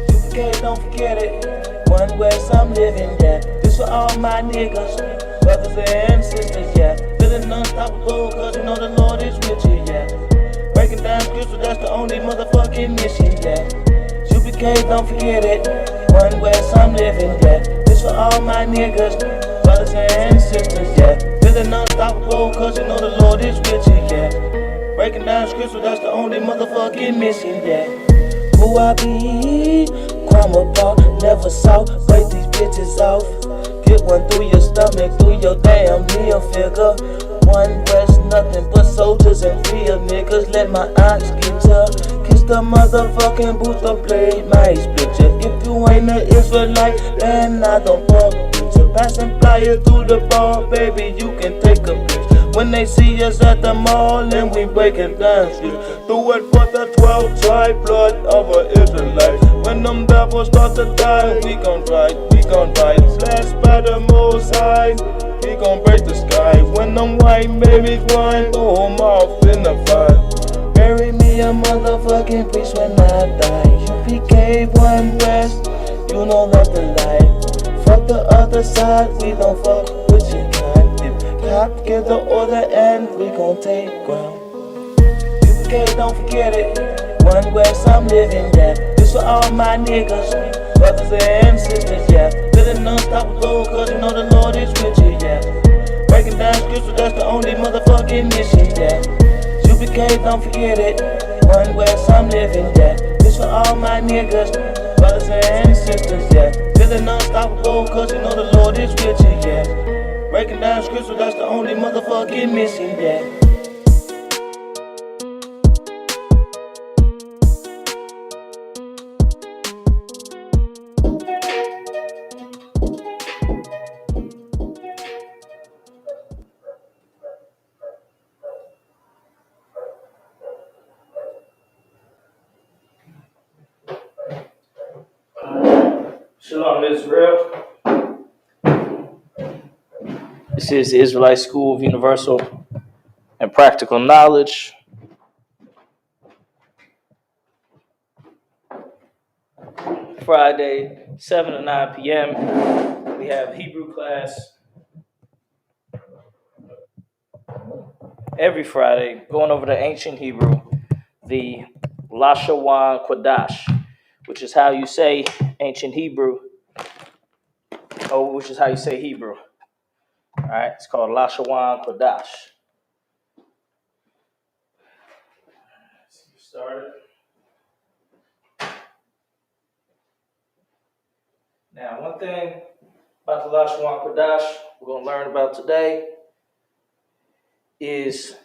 UPK, don't forget it. One West, I'm living, yeah. This for all my niggas, brothers and sisters, yeah. Feeling unstoppable, cause you know the Lord is with you, yeah. Breaking down scripture, that's the only motherfucking mission, yeah. UPK, don't forget it. One West, I'm living, yeah. This for all my niggas, brothers and sisters, yeah. Feeling unstoppable, cause you know the Lord is with you, yeah. Breaking down scripture, that's the only motherfucking mission, yeah. Who I be? Crime apart, never saw. Break these bitches off. Get one through your stomach, through your damn meal figure. One West, nothing but soldiers and real niggas. Let my ox get ya. Kiss the motherfucking booster blade, my split ya. If you ain't an Israelite, then I don't fuck with ya. Passing flyer through the bar, baby, you can take a picture. When they see us at the mall and we breaking down shit, do it for the 12 tribe blood of an Israelite. When them devils start to die, we gon' fight, we gon' fight. Blessed by the Most High, we gon' break the sky. When them white babies whine, throw 'em off in the fire. Bury me a motherfucking priest when I die. UPK One West, you know that's the life. Fuck the other side, we don't fuck with you kind. Cop give the order and we gon' take ground. UPK, don't forget it. One West, I'm living, yeah. This for all my niggas, brothers and sisters, yeah. Feeling unstoppable, cause you know the Lord is with you, yeah. Breaking down scripture, that's the only motherfucking mission, yeah. UPK, don't forget it. One West, I'm living, yeah. This for all my niggas, brothers and sisters, yeah. Feeling unstoppable, cause you know the Lord is with you, yeah. Breaking down scripture, that's the only motherfucking mission, yeah. Shalom, Israel. This is the Israelite School of Universal and Practical Knowledge. Friday, 7 to 9 p.m. We have Hebrew class every Friday, going over the ancient Hebrew, the Lashawan Kodash, which is how you say ancient Hebrew, or which is how you say Hebrew. All right, it's called Lashawan Kodash. Let's get started. Now, one thing about the Lashawan Kodash we're going to learn about today is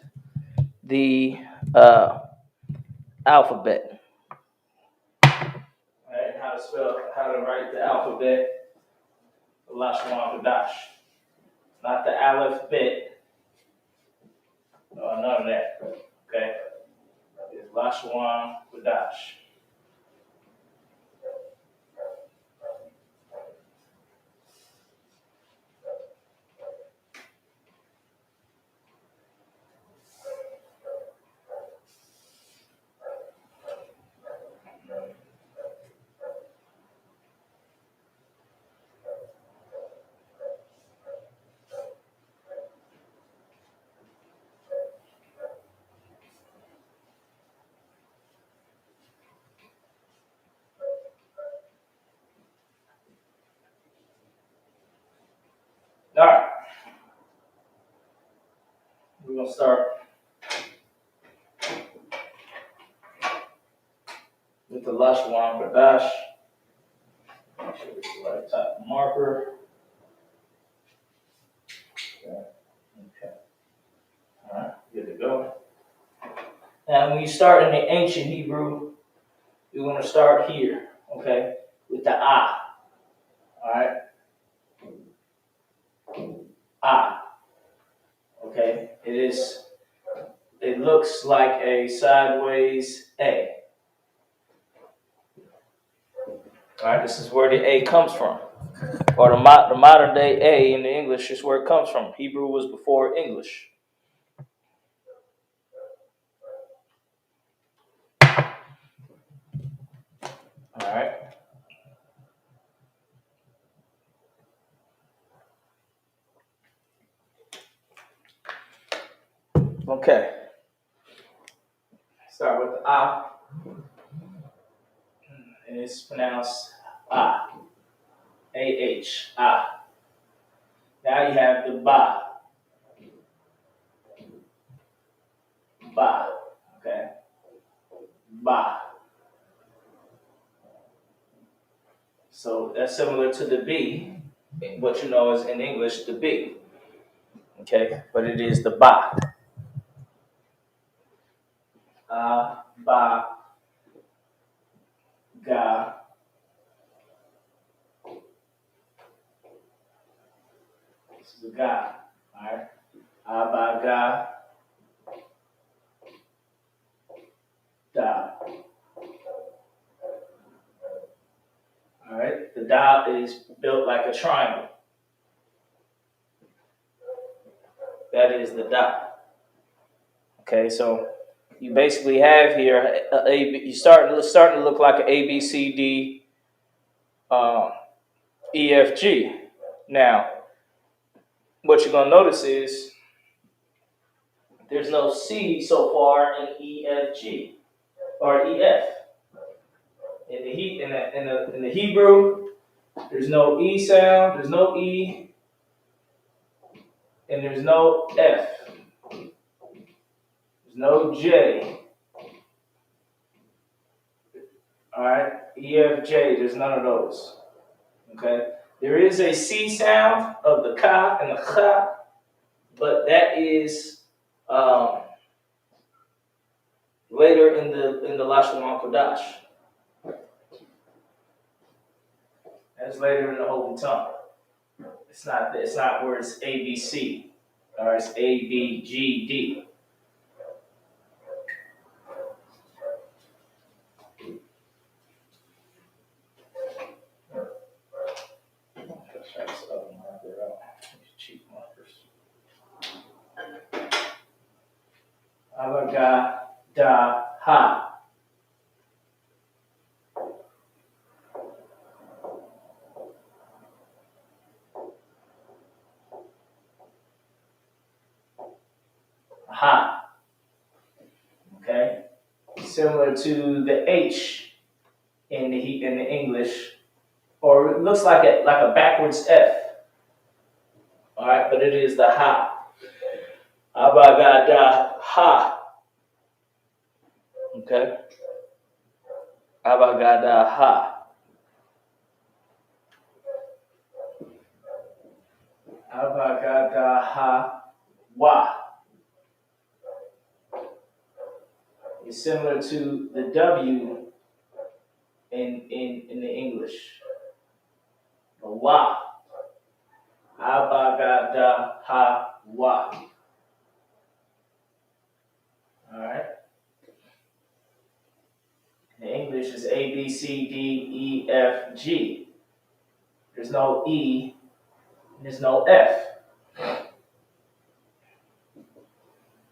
the alphabet. All right, how to write the alphabet, the Lashawan Kodash. Not the Aleph Bet. No, none of that. Okay? It's Lashawan Kodash. All right. We're going to start with the Lashawan Kodash. Make sure it's the right type of marker. Okay. All right, good to go. Now, when you start in the ancient Hebrew, you're going to start here, okay, with the Ah. All right? Ah. Okay? It looks like a sideways A. All right, this is where the A comes from. Or the modern day A in the English is where it comes from. Hebrew was before English. All right. Okay. Start with the ah, and it's pronounced ah, A-H, ah. Now you have the ba, ba, okay, ba. So that's similar to the B, what you know is in English, the B, okay, but it is the ba. Ah, ba, ga, this is a ga, all right, ah, ba, ga, da. All right, the da is built like a triangle. That is the da. Okay, so you basically have here you starting to look like an A B C D E F G. Now, what you're gonna notice is there's no C so far in E F G or E F. In the Hebrew, there's no E sound, there's no E, and there's no F. There's no J. All right, E F J. There's none of those. Okay, there is a C sound of the ka and the cha, but that is later in the Lashon Kodash. That's later in the Holy Tongue. It's not where it's ABC or it's ABGD. Cheap markers. Avaga da ha. Ha. Okay. Similar to the H in the English, or it looks like a backwards F. All right, but it is the ha. Abagada ha. Okay. Abagada ha. Abagada ha wa. It's similar to the W in the English. The wa. Abagada ha wa. All right. In English is A B C D E F G. There's no E. And there's no F.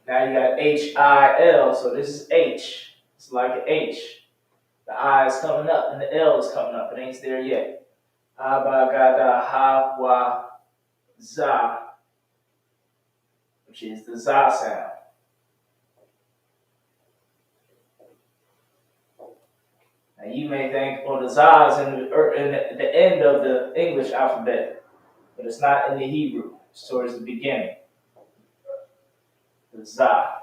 Now you got H-I-L, so this is H. It's like an H. The I is coming up and the L is coming up. It ain't there yet. Abagada ha wa za, which is the za sound. Now you may think, oh, the za is in the end of the English alphabet, but it's not in the Hebrew. It's towards the beginning. The za.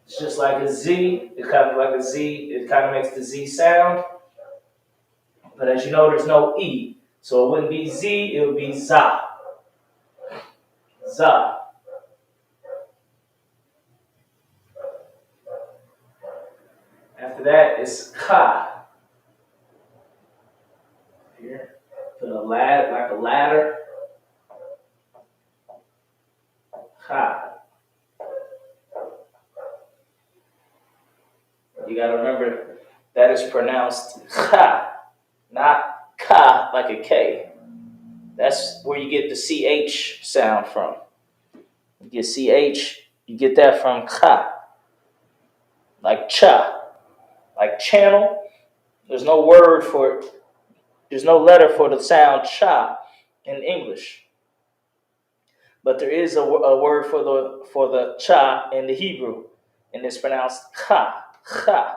It's just like a Z. It's kind of like a Z. It kind of makes the Z sound. But as you know, there's no E. So it wouldn't be Z, it would be za. Za. After that, it's ka. Here. Put a ladder, like a ladder. Ka. You got to remember that is pronounced ka, not ka like a K. That's where you get the CH sound from. You get CH, you get that from ka, like cha, like channel. There's no word for, there's no letter for the sound cha in English. But there is a word for the cha in the Hebrew, and it's pronounced cha, cha.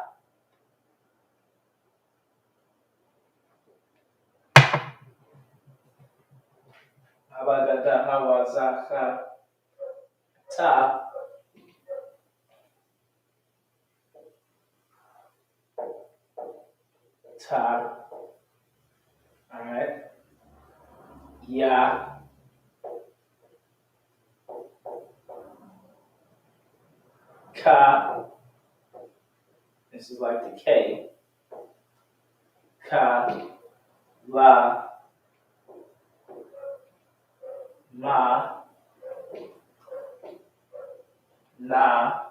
How about that? How about za, cha, ta? Ta. All right. Ya. Ka. This is like the K. Ka. La. Ma. Na.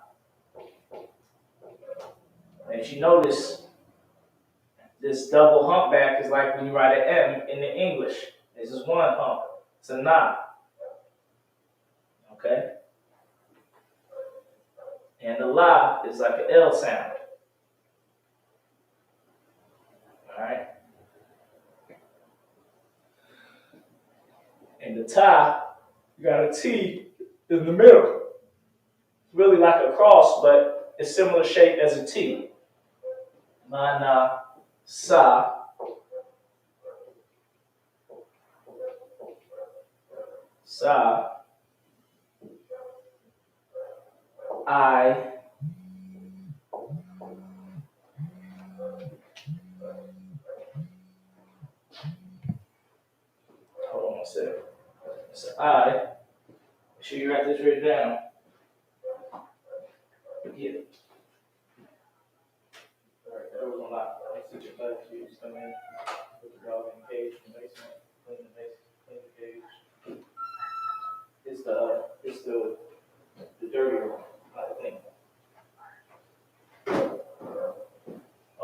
And if you notice, this double humpback is like when you write an M in the English. This is one hump. It's a na. Okay? And the la is like an L sound. Alright? And the ta, you got a T in the middle. It's really like a cross, but it's similar shape as a T. Ma, na, sa. Sa. I. Hold on a second. It's an I. Make sure you write this written down. Yeah. Alright, that was a lot. Let's teach your class. You just come in, put the dog in the cage in the basement, clean the cage. It's the dirtier one, I think.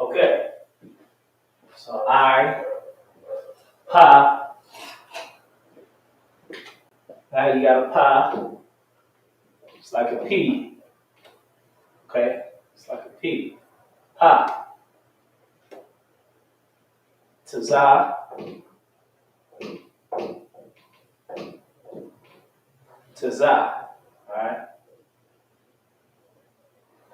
Okay. So I, pa. Now you got a pa. It's like a P. Okay? It's like a P. Pa. Taza. Taza. Alright?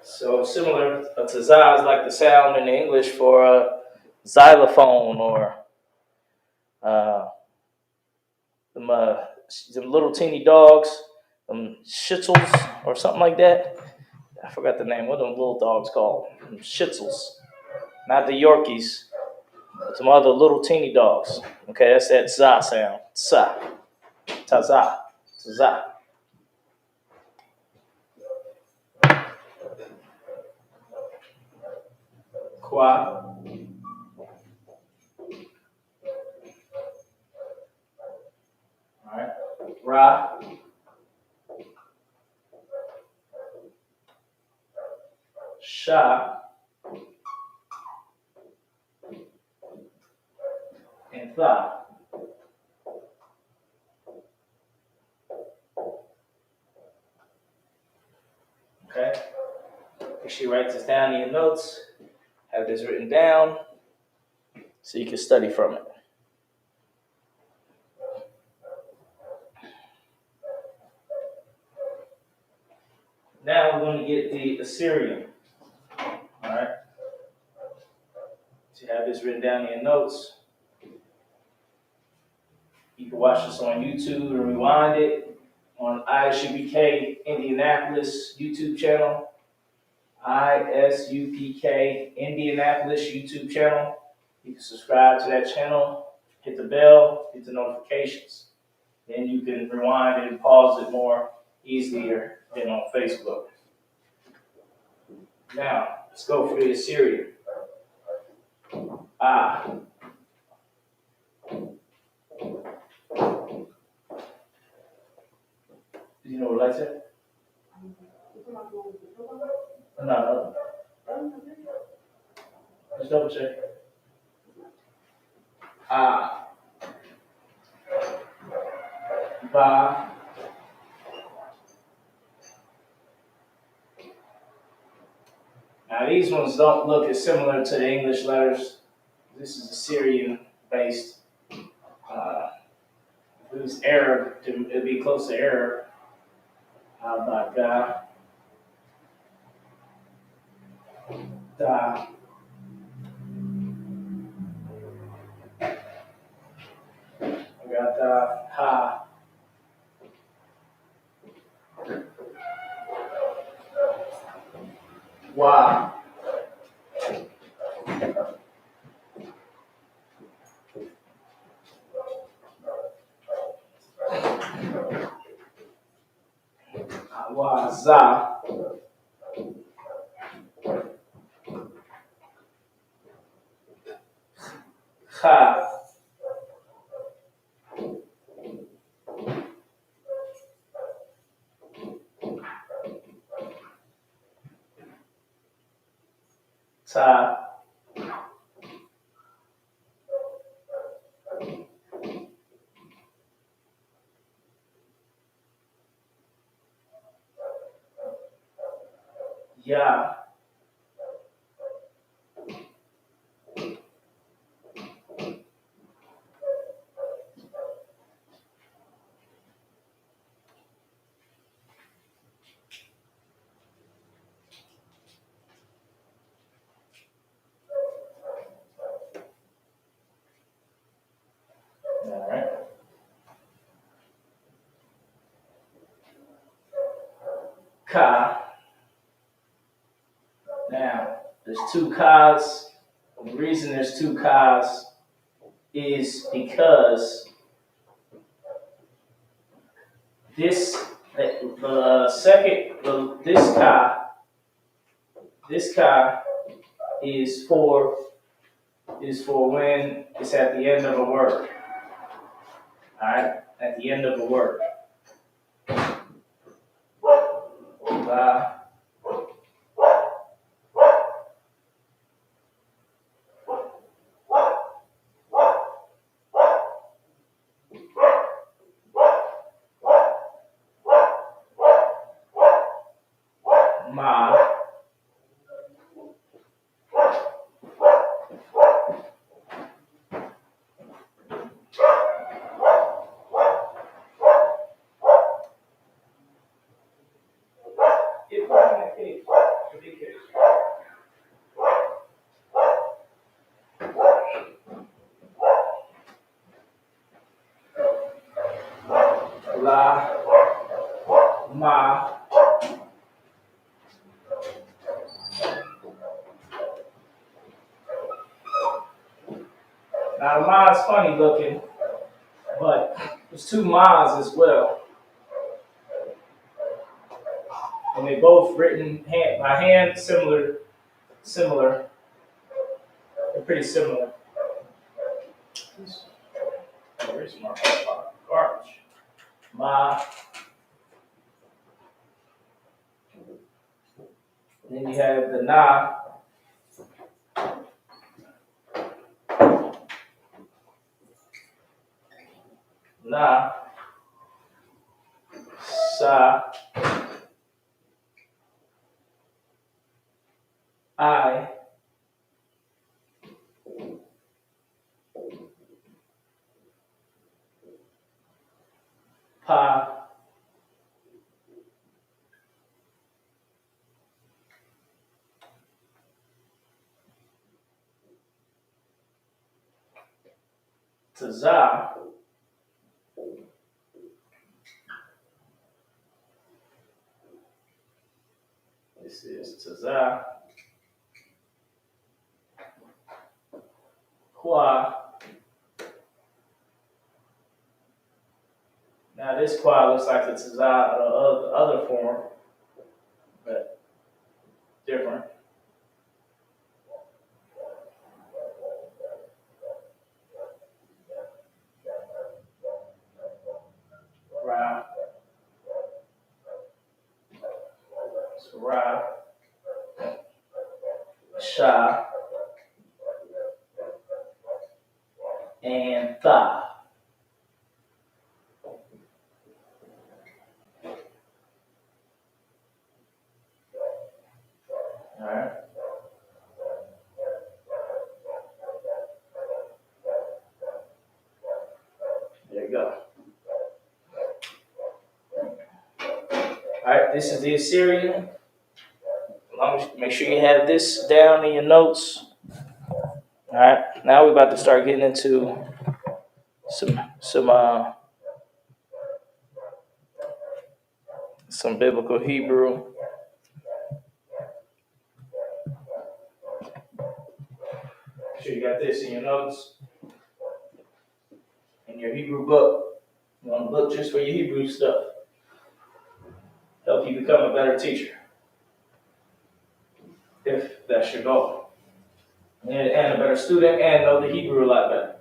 So similar, a taza is like the sound in English for a xylophone or some little teeny dogs, shitzels or something like that. I forgot the name. What are them little dogs called? Shitzels. Not the Yorkies, but some other little teeny dogs. Okay, that's that za sound. Sa. Taza. Taza. Kwa. Alright. Ra. Sha. And tha. Okay? Make sure you write this down in your notes. Have this written down so you can study from it. Now we're going to get the Assyrian. Alright? So you have this written down in your notes. You can watch this on YouTube and rewind it on ISUPK Indianapolis YouTube channel. ISUPK Indianapolis YouTube channel. You can subscribe to that channel, hit the bell, hit the notifications. Then you can rewind it and pause it more easier than on Facebook. Now, let's go for the Assyrian. Ah. Do you know what I said? No. Let's double check. Ah. Ba. Now these ones don't look as similar to the English letters This is a Syrian-based. If it was Arab, it'd be close to Arab. How about da? I got ha. Wa. Wa za. Ha. Ta. Ya. All right. Ka. Now, there's two Kas. The reason there's two Kas is because this this Ka is for when it's at the end of a word. All right, at the end of a word. Ma. La. Ma. Now the Ma is funny looking, but there's two Ma's as well. And they both written by hand, similar. They're pretty similar. Where's my garbage? Ma. And then you have the Na. Na. Sa. I. Pa. Taza. This is Taza. Qua. Now this qua looks like the Taza of the other form, but different. Ra. So Ra. Sha. And Tha. All right. go. All right, this is the Assyrian. Make sure you have this down in your notes. All right, now we're about to start getting into some biblical Hebrew. Make sure you got this in your notes, in your Hebrew book. You want a book just for your Hebrew stuff. Help you become a better teacher, if that's your goal. And a better student, and know the Hebrew a lot better.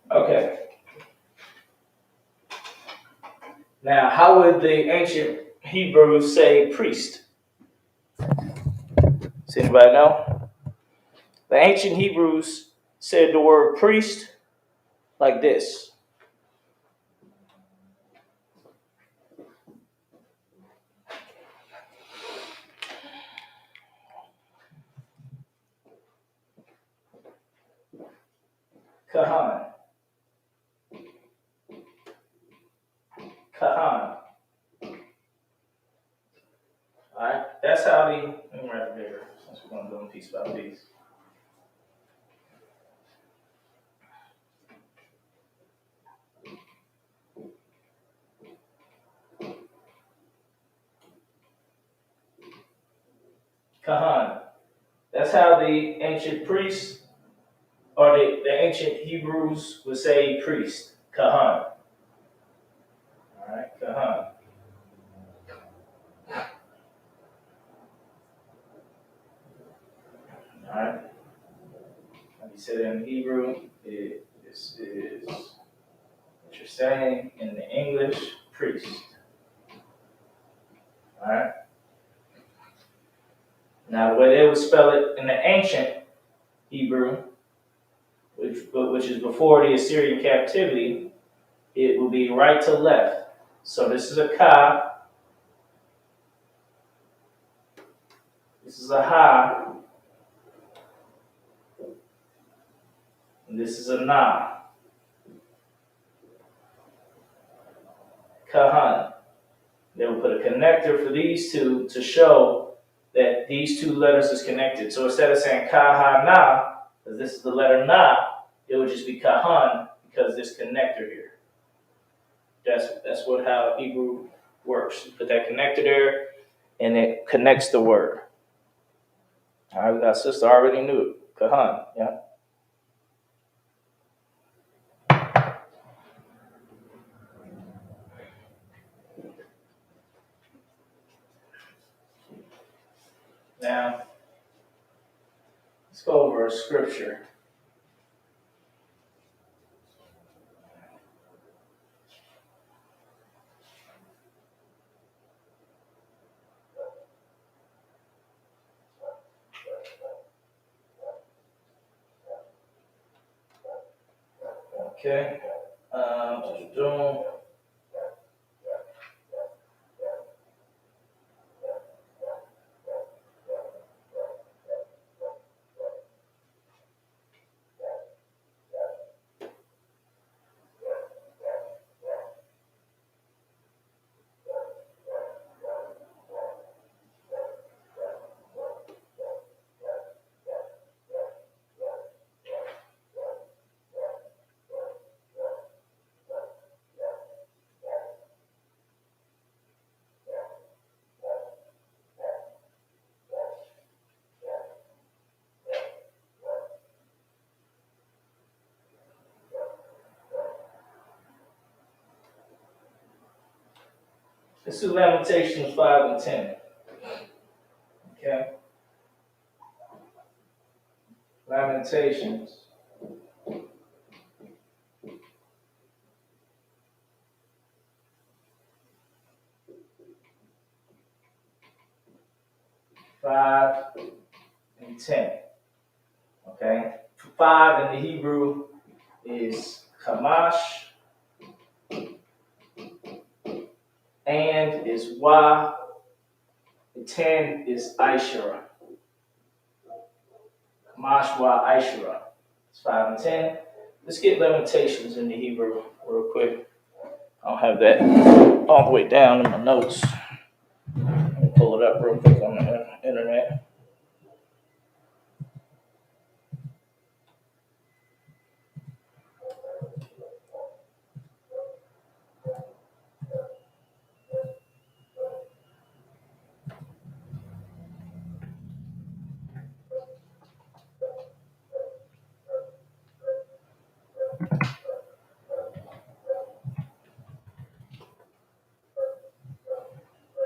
Okay. Now, how would the ancient Hebrews say priest? Does anybody know? The ancient Hebrews said the word priest like this. Kahan. Kahan. Alright? That's how the, let me write it bigger since we're going to do them piece by piece. Kahan. That's how the ancient priests or the ancient Hebrews would say priest. Kahan. Alright, Kahan. Alright. Like you said in Hebrew, this is what you're saying in the English, priest. Alright. Now, the way they would spell it in the ancient Hebrew, which is before the Assyrian captivity, it will be right to left. So this is a ka, this is a ha, and this is a na. Kahan. They will put a connector for these two to show that these two letters is connected. So instead of saying ka ha na, because this is the letter na, it would just be kahan because this connector here. That's how Hebrew works. You put that connector there, and it connects the word. All right, we got sister already knew it. Kahan, yeah. Now, let's go over a scripture. Okay. Let's do Lamentations 5 and 10. Okay. Lamentations. Five and 10. Okay. 5 in the Hebrew is Kamash, and is Wa, and 10 is Aishara. Kamash Wa Aishara. It's 5 and 10. Let's get Lamentations in the Hebrew real quick. I'll have that all the way down in my notes. Let me pull it up real quick on the internet.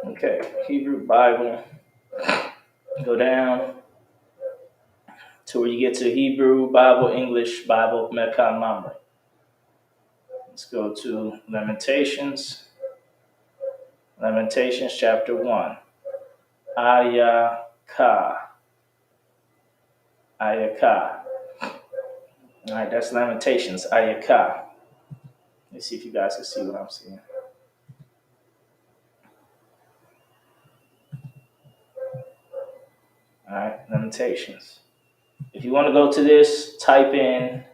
Okay, Hebrew Bible. Go down to where you get to Hebrew Bible, English Bible, Mekan Mamre. Let's go to Lamentations. Lamentations chapter 1. Ayaka. Ayaka. All right, that's Lamentations. Ayaka. Let's see if you guys can see what I'm seeing. All right, Lamentations. If you want to go to this, type in.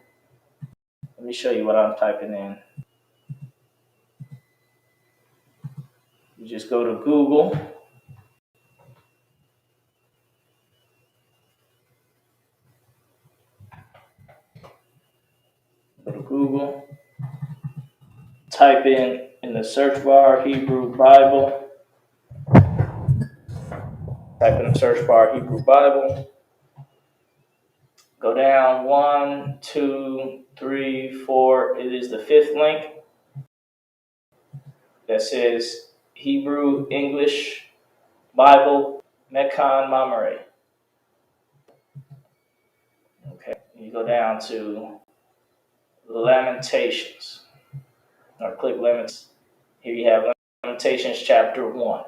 Let me show you what I'm typing in. You just go to Google. Go to Google. Type in the search bar Hebrew Bible. Type in the search bar Hebrew Bible. Go down 1, 2, 3, 4. It is the 5th link that says Hebrew, English, Bible, Mekan Mamre. Okay, you go down to Lamentations, or click Lamentations. Here you have Lamentations chapter 1.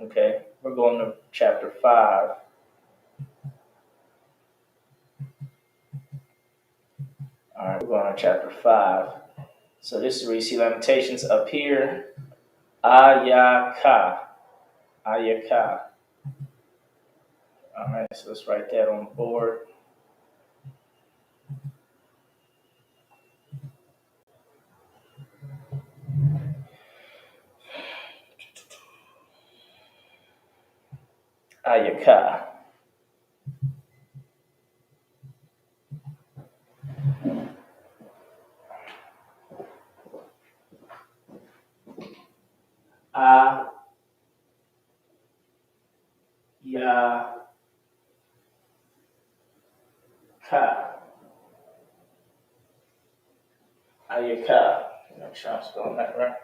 Okay, we're going to chapter 5. All right, we're going to chapter 5. So this is where you see Lamentations up here. Ayaka. Ayaka. All right, so let's write that on the board. Ayaka. Ayaka. Ayaka. Make sure I'm spelling that right.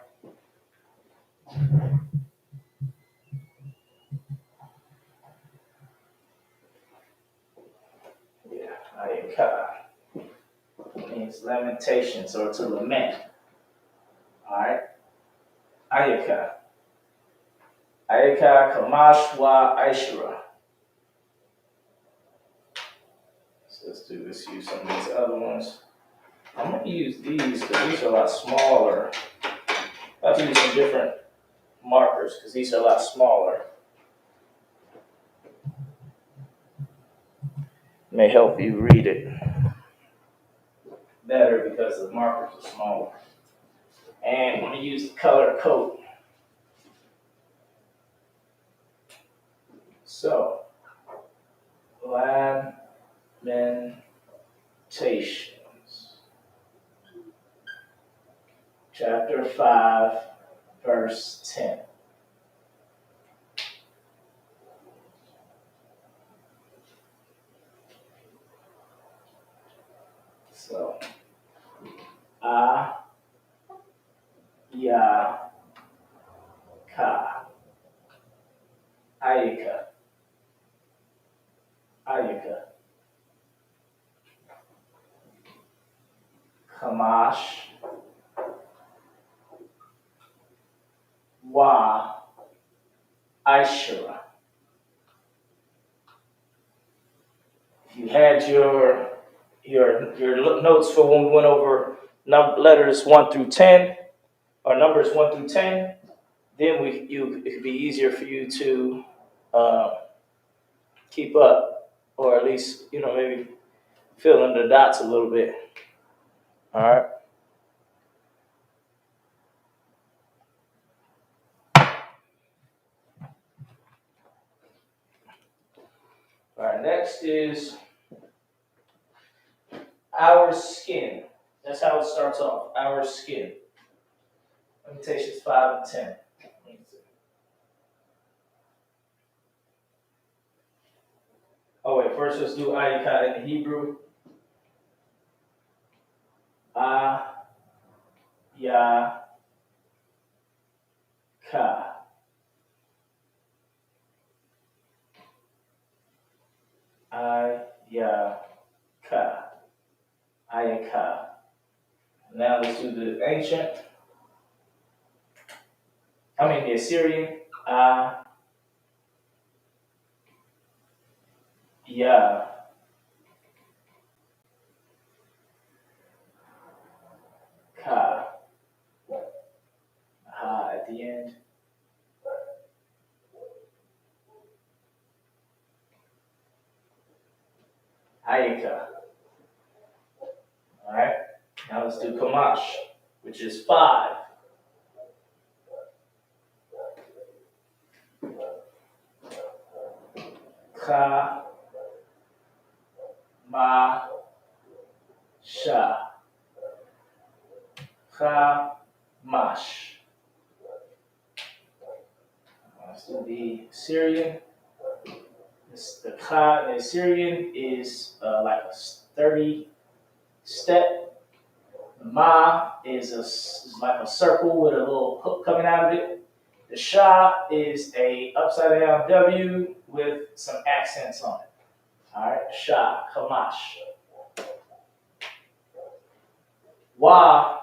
Yeah, Ayaka. Means lamentations or to lament. Alright? Ayaka. Ayaka Kamash Wa Aishara. So let's use some of these other ones. I'm going to use these because these are a lot smaller. I have to use some different markers because these are a lot smaller. May help you read it better because the markers are smaller. And I'm going to use the color code. So, Lamentations, chapter 5, verse 10. So, Ayaka. Ayaka. Ayaka. Ishura. You had your notes for when we went over letters 1 through 10, or numbers 1 through 10. Then it could be easier for you to keep up, or at least maybe fill in the dots a little bit. All right. All right. Next is our skin. That's how it starts off. Our skin. Limitations 5 and 10. Oh wait, first let's do ayika in Hebrew. A, ya, ka. I, ya, ka. Ayaka. Now let's do the the Assyrian. A, ya, ka. Ha at the end. Ayaka. All right. Now let's do Kamash, which is 5. Ka, ma, sha. Ka, mash. Let's do the Syrian. The Ka in the Syrian is like a 30 step. The Ma is like a circle with a little hook coming out of it. The Sha is a upside down W with some accents on it. All right, Sha, Kamash. Wa,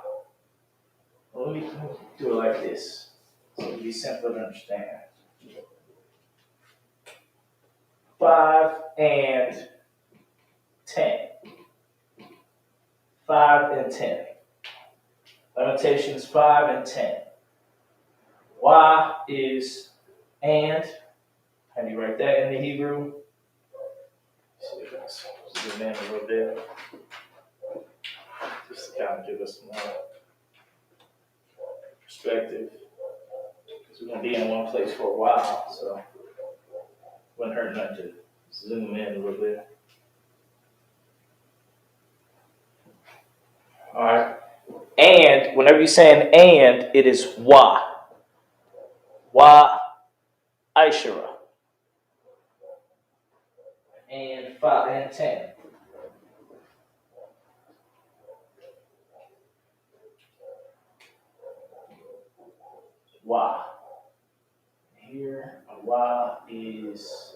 let me do it like this, so it'll be simpler to understand. 5 and 10. 5 and 10. Limitations 5 and 10. Wa is and. How do you write that in the Hebrew? Let's see if I can zoom in a little bit. Just to kind of give us more perspective. Because we're going to be in one place for a while, so it wouldn't hurt nothing to zoom in a little bit. All right. And whenever you're saying and, it is wa. Wa Ishura. And 5 and 10. Wa. Here, a wa is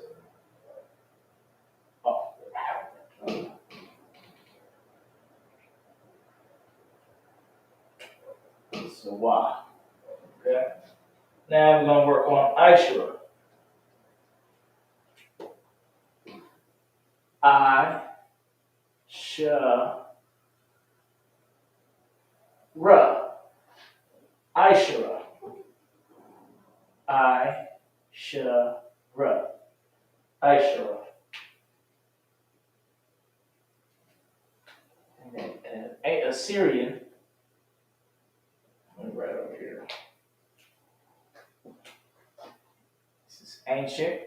oh. So wa. Okay. Now we're going to work on Ishura. I, sha, ra. Ishura. I, sha, ra. Ishura. And then Assyrian. Let me write over here. This is ancient.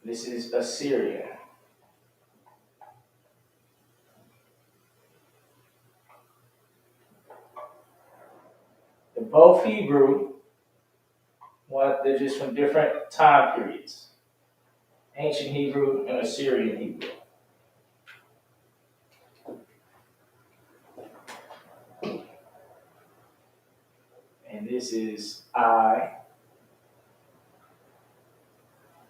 This is Assyrian. They're both Hebrew. They're just from different time periods. Ancient Hebrew and Assyrian Hebrew. And this is I,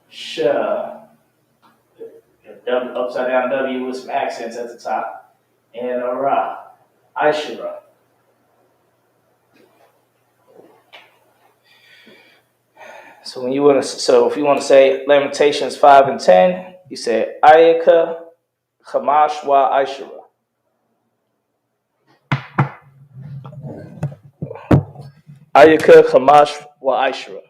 sha, upside down W with some accents at the top, and a ra, Ishura. So if you want to say Lamentations 5:10, you say Ayaka Chamash wa Aishura. Ayaka Chamash wa Aishura.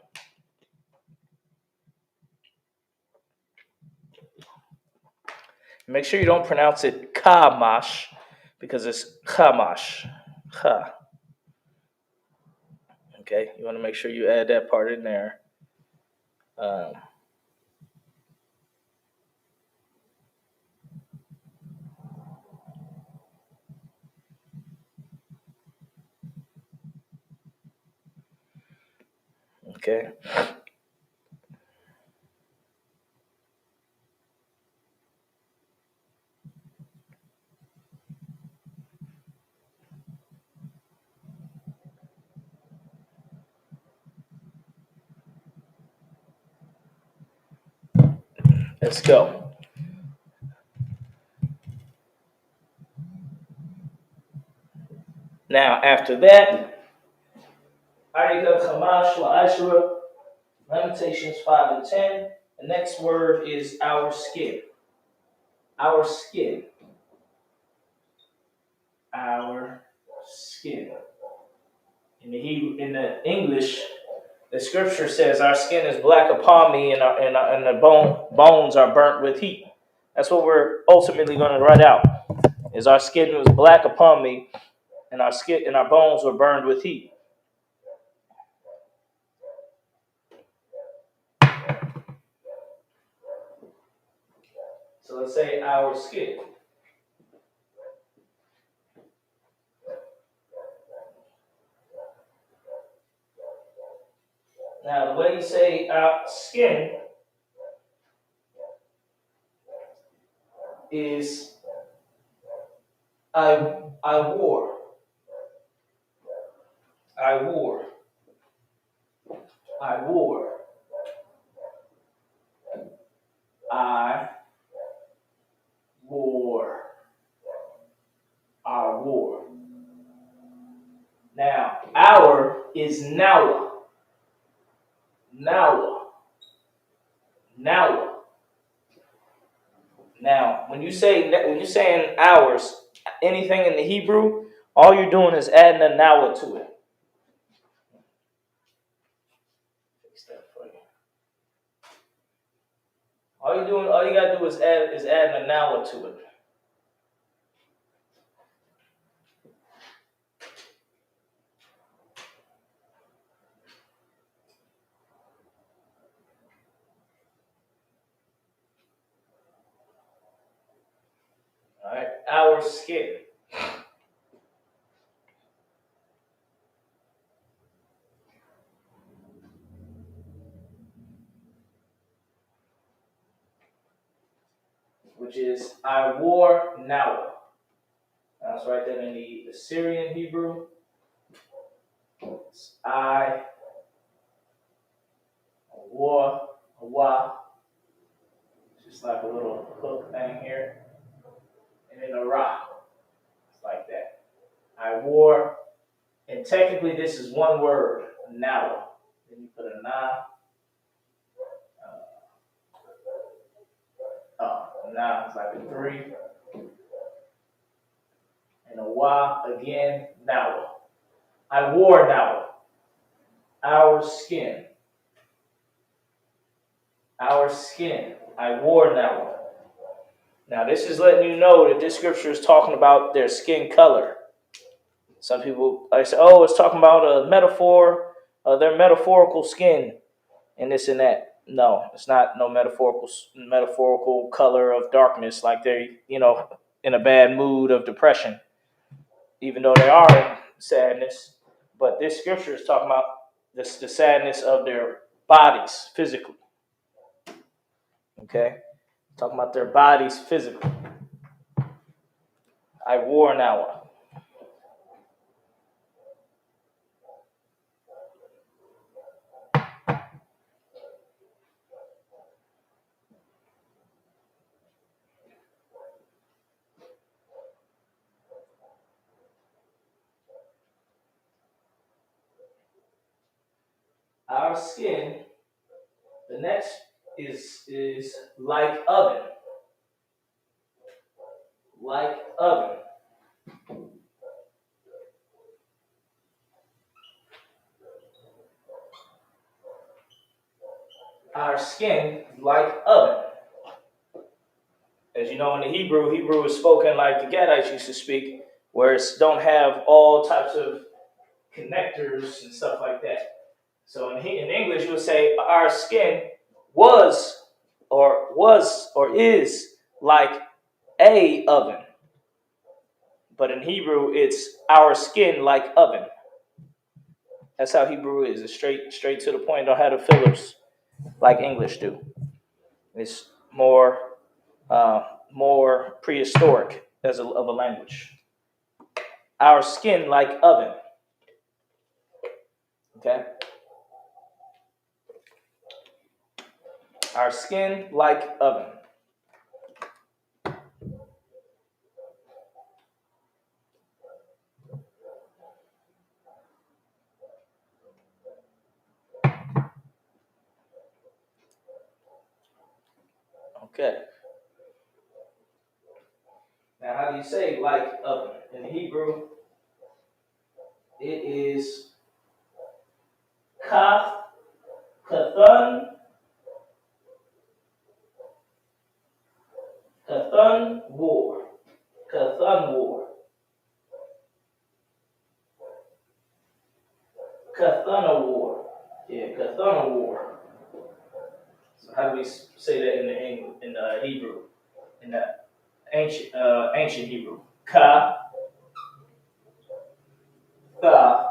Make sure you don't pronounce it Kamash because it's Chamash. Ha. Okay, you want to make sure you add that part in there. Okay. Let's go. Now, after that, Ayaka Chamash wa Aishura. Lamentations 5:10. The next word is our skin. Our skin. Our skin. In the English, the scripture says, "Our skin is black upon me, and the bones are burnt with heat." That's what we're ultimately going to write out. Is our skin was black upon me, and our bones were burned with heat. So let's say our skin. Now, the way you say our skin is I wore. I wore. I wore. I wore. I wore. Now, our is nawa. Nawa. Nawa. Now, when you're saying hours, anything in the Hebrew, all you're doing is adding a nawa to it. Fix that for you. All you gotta do is add a nawa to it. All right, our skin. Which is I wore nawa. Now let's write that in the Assyrian Hebrew. It's I wore wa, just like a little hook thing here, and then a ra. It's like that. I wore, and technically this is one word, nawa. Then you put a na. Na is like a 3. And a wa again, nawa. I wore nawa. Our skin. Our skin. I wore nawa. Now this is letting you know that this scripture is talking about their skin color. Some people say, "Oh, it's talking about a metaphor, their metaphorical skin, and this and that." No, it's not no metaphorical color of darkness, like they're in a bad mood of depression, even though they are in sadness. But this scripture is talking about the sadness of their bodies physically. Okay, talking about their bodies physically. I wore an hour. Our skin The next is like oven. Like oven. Our skin like oven. As you know, in the Hebrew is spoken like the Gadites used to speak, where it don't have all types of connectors and stuff like that. So in English, you would say our skin was or is like a oven. But in Hebrew, it's our skin like oven. That's how Hebrew is. It's straight to the point. Don't have the fillers like English do. It's more prehistoric of a language. Our skin like oven. Okay. Our skin like oven. Okay. Now, how do you say like oven? In Hebrew, it is kaf, kathan, war. Kathan war. Kathana war. Yeah, Kathana war. So how do we say that in the Hebrew? In the ancient Hebrew. Ka, tha,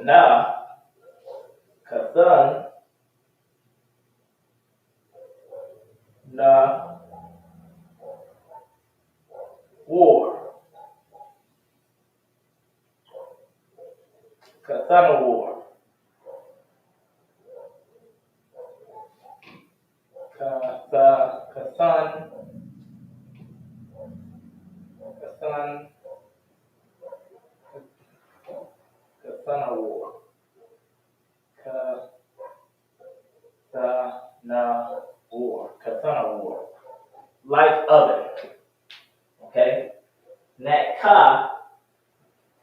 na, kathan, na, war. Kathana war. Kathan, Kathana war. Kathana war. Kathana war. Like oven. Okay? And that ka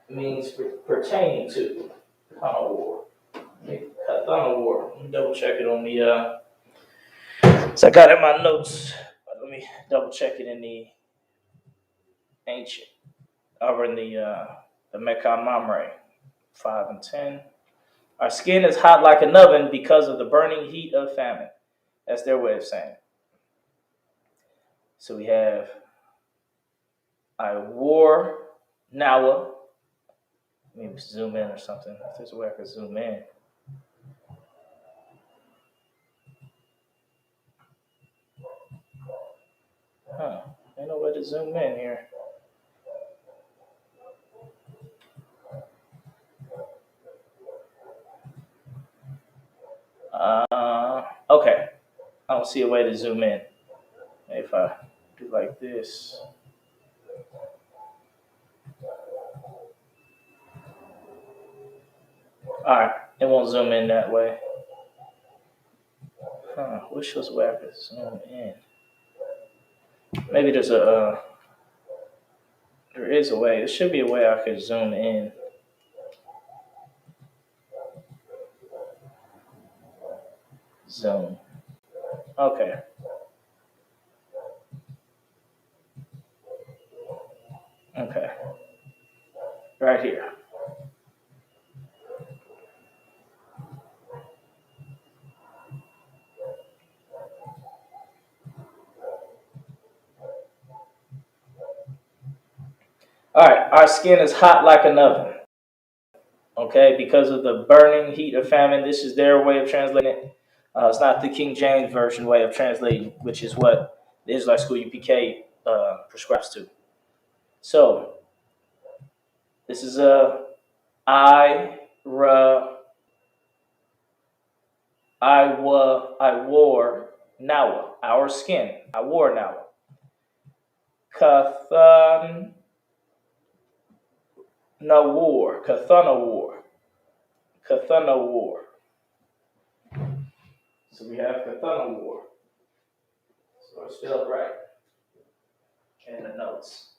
means pertaining to Kathana war. Kathana war. Let me double check it on the so I got it in my notes. Let me double check it in the ancient over in the Mecca Mamre 5 and 10. Our skin is hot like an oven because of the burning heat of famine. That's their way of saying it. So we have I wore Nawa. Maybe zoom in or something. If there's a way I could zoom in. Huh. Ain't no way to zoom in here. Okay. I don't see a way to zoom in. If I do like this. Alright, it won't zoom in that way. Wish there was a way I could zoom in. Maybe there is a way. There should be a way I could zoom in. Zoom. Okay. Okay. Right here. All right. Our skin is hot like an oven. Okay. Because of the burning heat of famine. This is their way of translating it. It's not the King James Version way of translating, which is what the Israelite School UPK prescribes to. So, this is I wore Nawa, our skin. I wore Nawa. Kathana war. Kathana war. Kathana war. So we have Kathana War. So it's spelled right in the notes.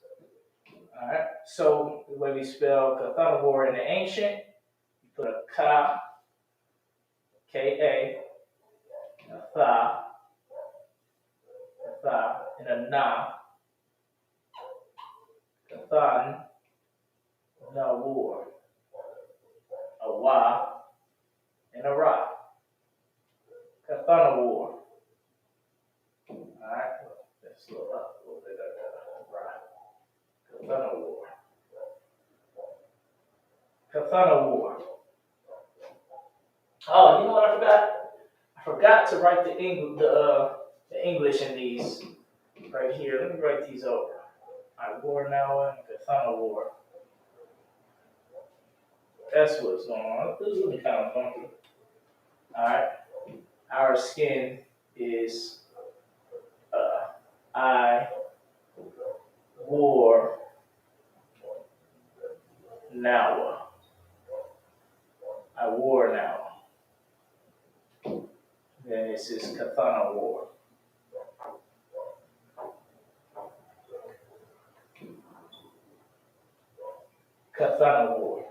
All right. So the way we spell Kathana War in the ancient, you put a ka, K-A, a tha, and a na, Kathan, na war, a wa, and a ra. Kathana War. All right. Let's slow up a little bit of the ra. Kathana War. Kathana War. Oh, you know what I forgot? I forgot to write the English in these right here. Let me write these over. I war now and Kathana War. That's what's going on. This is really kind of funky. All right. Our skin is I war now. I war now. Then this is Kathana War. Kathana War.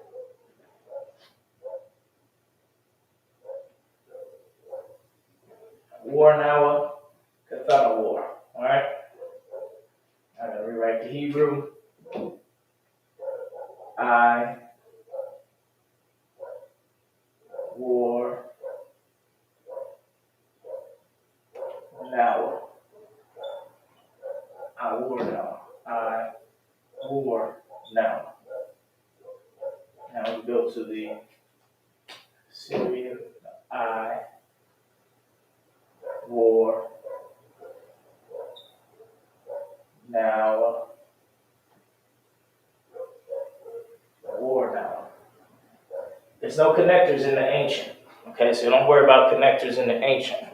War now. Kathana War. All right. I'm gonna rewrite the Hebrew. I war now. I war now. I war now. Now we go to the Syrian. I war now. War now. There's no connectors in the ancient. Okay, so don't worry about connectors in the ancient.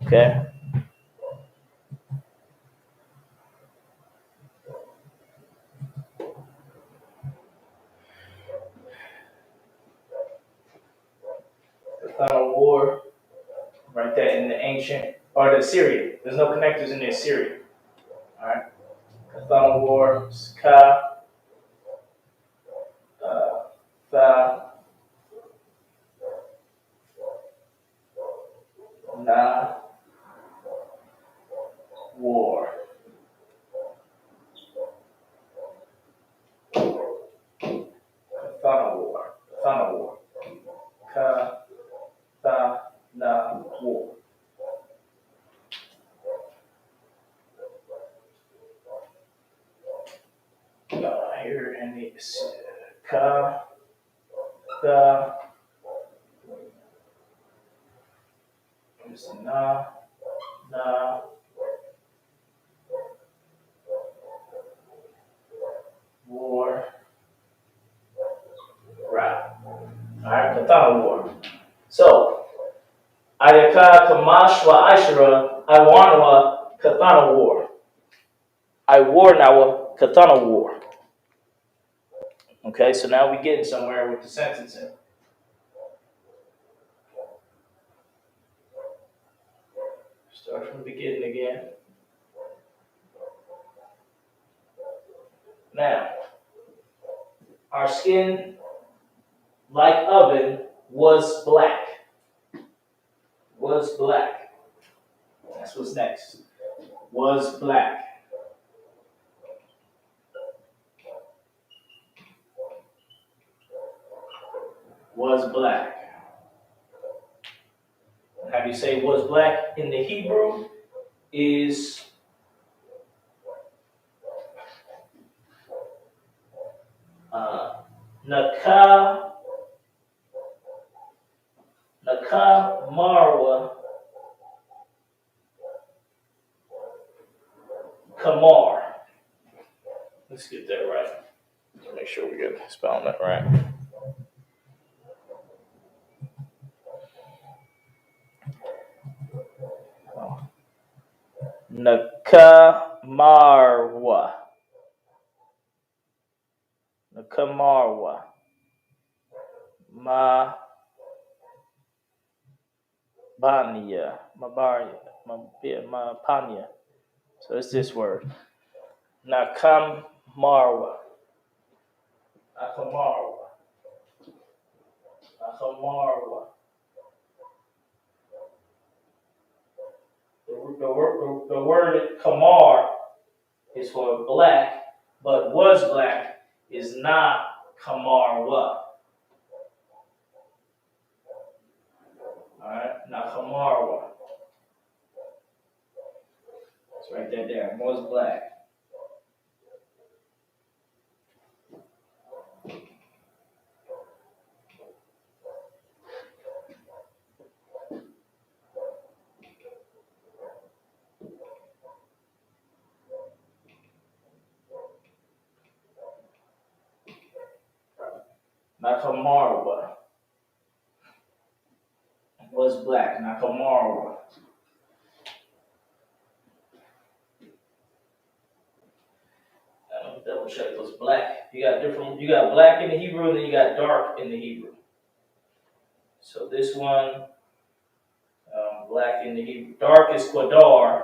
Okay. Kathana War. Write that in the ancient or the Syrian. There's no connectors in the Syrian. All right. Kathana War. Ka. Tha. Na. War. Kathana War. Kathana War. Ka. Tha. Na. War. Here in the Ka. Tha. Na. Na. War. Right. All right. Kathana War. So, Ayaka Kamashwa Aishara, Iwanwa Kathana War. I war now Kathana War. Okay, so now we're getting somewhere with the sentencing. Start from the beginning again. Now, our skin, like oven, was black. Was black. That's what's next. Was black. Was black. How do you say was black in the Hebrew? Is Naka Marwa Kamar. Let's get that right. Let's make sure we get spelling that right. Nakamarwa. Nakamarwa. Ma Mabania, Mabaria, Mapanya. So it's this word. Nakamarwa. Nakamarwa. Nakamarwa. The word kamar is for black, but was black is not kamarwa. Alright, nakamarwa. Let's write that down. Was black. Nakamarwa was black. Nakamarwa. Double check was black. You got black in the Hebrew, and then you got dark in the Hebrew. So this one, black in the Hebrew. Dark is Quadar,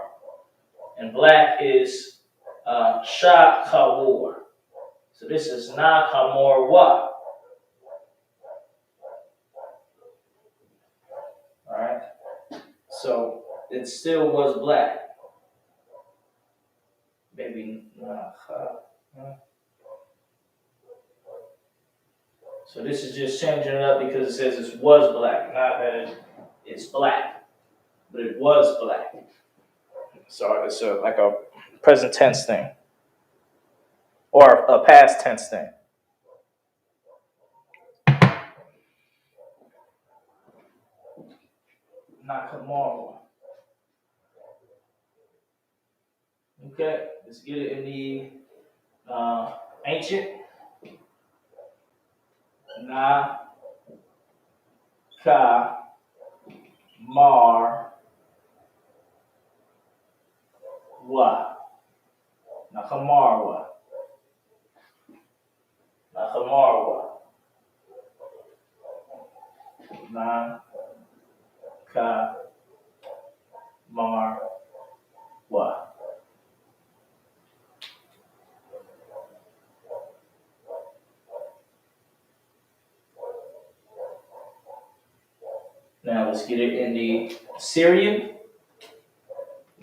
and black is Shakawar. So this is Nakamorwa. Alright? So it still was black. Maybe so this is just changing it up because it says it was black, not that it's black, but it was black. So it's like a present tense thing or a past tense thing. Nakamura. Okay, let's get it in the ancient. Na ka mar wa. Nakamarwa. Nakamarwa. Na ka mar wa. Now let's get it in the Syrian.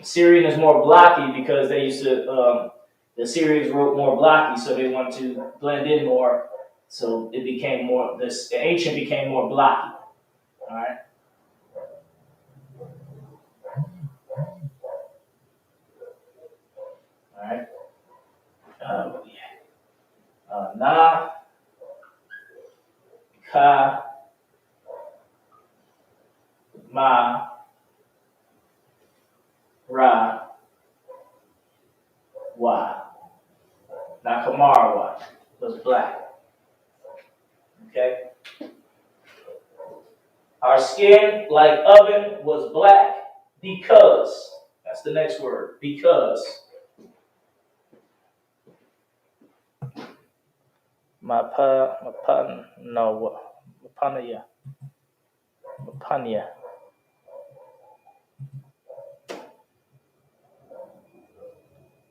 Syrian is more blocky because they used to, the Syrians wrote more blocky, so they wanted to blend in more. So it became more, the ancient became more blocky. All right. All right. Na ka ma ra wa. Nakamarwa was black. Okay. Our skin, like oven, was black because. That's the next word. Because. Mapanya. Mapanya.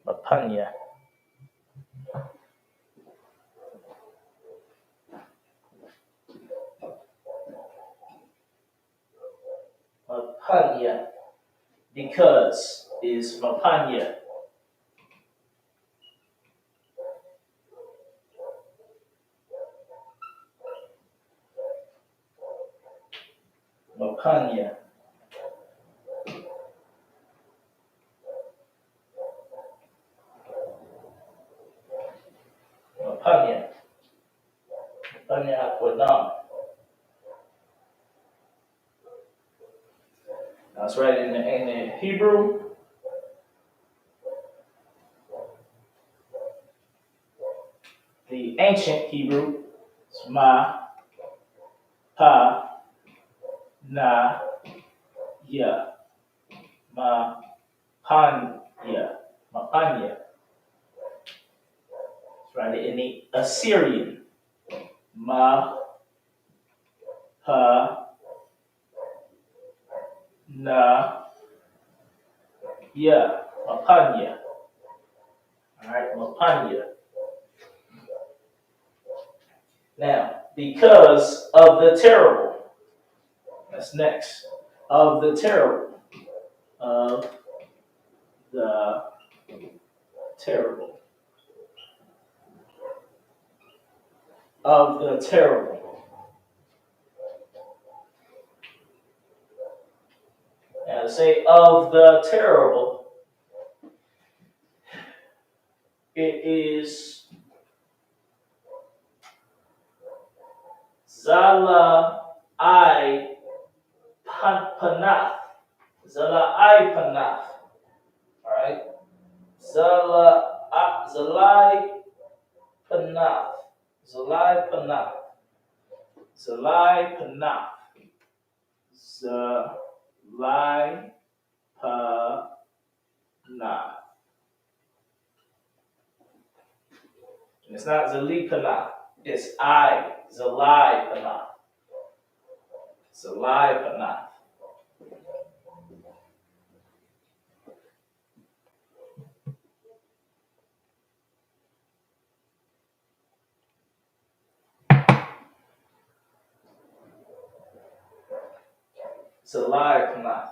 Mapanya. Because is Mapanya. Mapanya. Mapanya. Mapanya Aquanam. That's right in the Hebrew. The ancient Hebrew is ma, pa, na, ya, ma, panya, mapanya. That's right in the Assyrian, ma, pa, na, ya, mapanya. All right, mapanya. Now, because of the terrible. That's next. Of the terrible. Of the terrible. Of the terrible. Now, to say of the terrible, it is Zala I Panath. Zala I Panath. Alright? Zalai Panath. Zalai Panath. Zalai Panath. Zalai Panath. And it's not Zali Panath. It's I. Zalai Panath. Zalai Panath. Zalai Panath.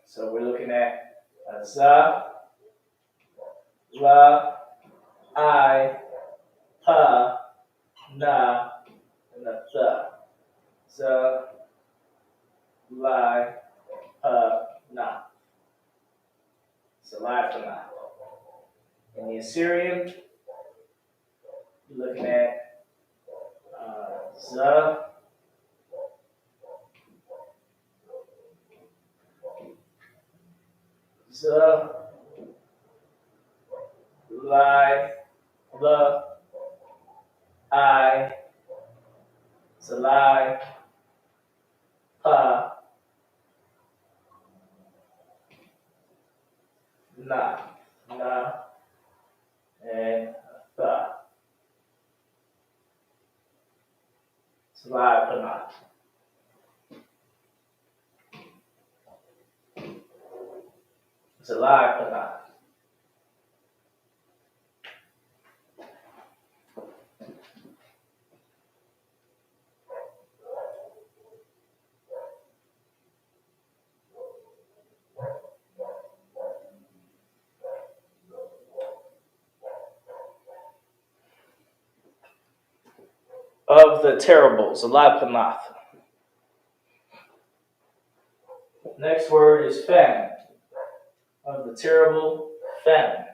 So we're looking at za, la, I, pa, na, and a the. Za, la, pa, na. Zalai Panath. In the Assyrian, you're looking at za, za, lai, the, I, zalai, pa, na, and the. Zalai Panath. Zalai Panath. Of the terrible, Zalai Panath. Next word is famine. Of the terrible, famine.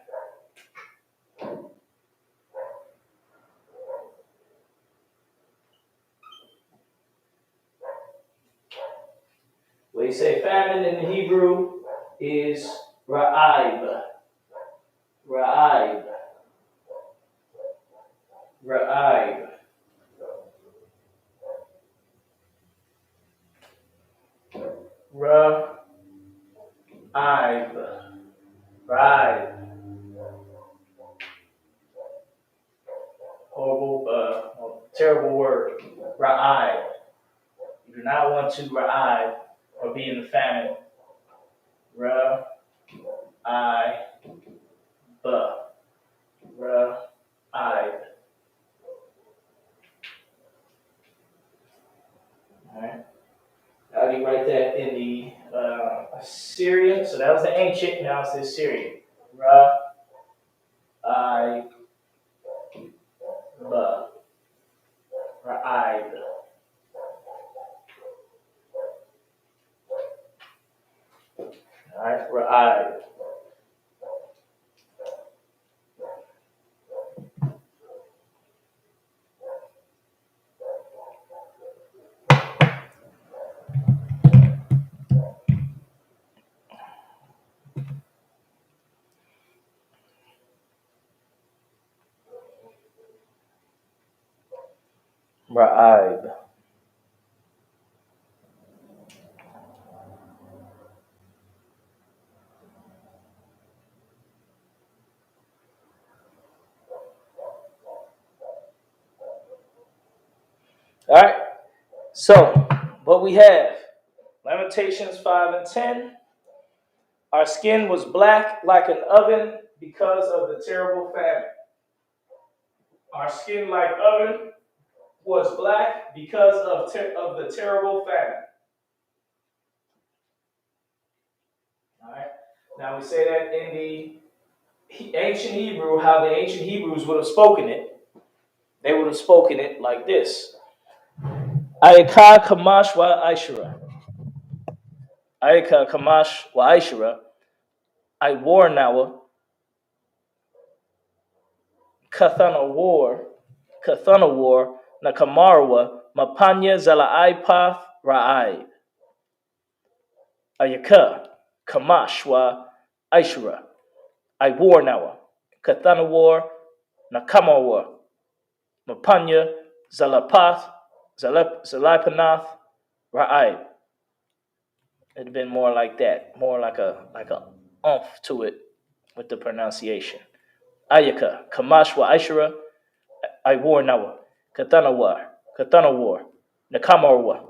When you say famine in the Hebrew is ra'aib. Ra'aib. Ra'aib. Ra'aib. Ra'aib. Horrible, terrible word. Ra'aib. You do not want to ra'aib or be in the famine. Ra'aib. Ra'aib. Alright. How do you write that in the Assyrian? So that was the ancient, now it's the Assyrian. Ra'aib. Ra'aib. Alright, ra'aib. Ra'aib. All right. So what we have, Lamentations 5 and 10. Our skin was black like an oven because of the terrible famine. Our skin like oven was black because of the terrible famine. All right. Now we say that in the ancient Hebrew, how the ancient Hebrews would have spoken it. They would have spoken it like this: Ayaka kamash wa aishara. Ayaka kamash wa aishara. I war now. Kathana war, Nakamarwa, Mapanya Zalaipath Ra'ai, Ayaka, Kamashwa, Aishura, I war now, Kathana war, Nakamawa, Mapanya Zalapath, Zalipanath Ra'ai. It'd have been more like that, more like a umph to it with the pronunciation. Ayaka, Kamashwa, Aishura, I war now. Katana war, Nakamarwa,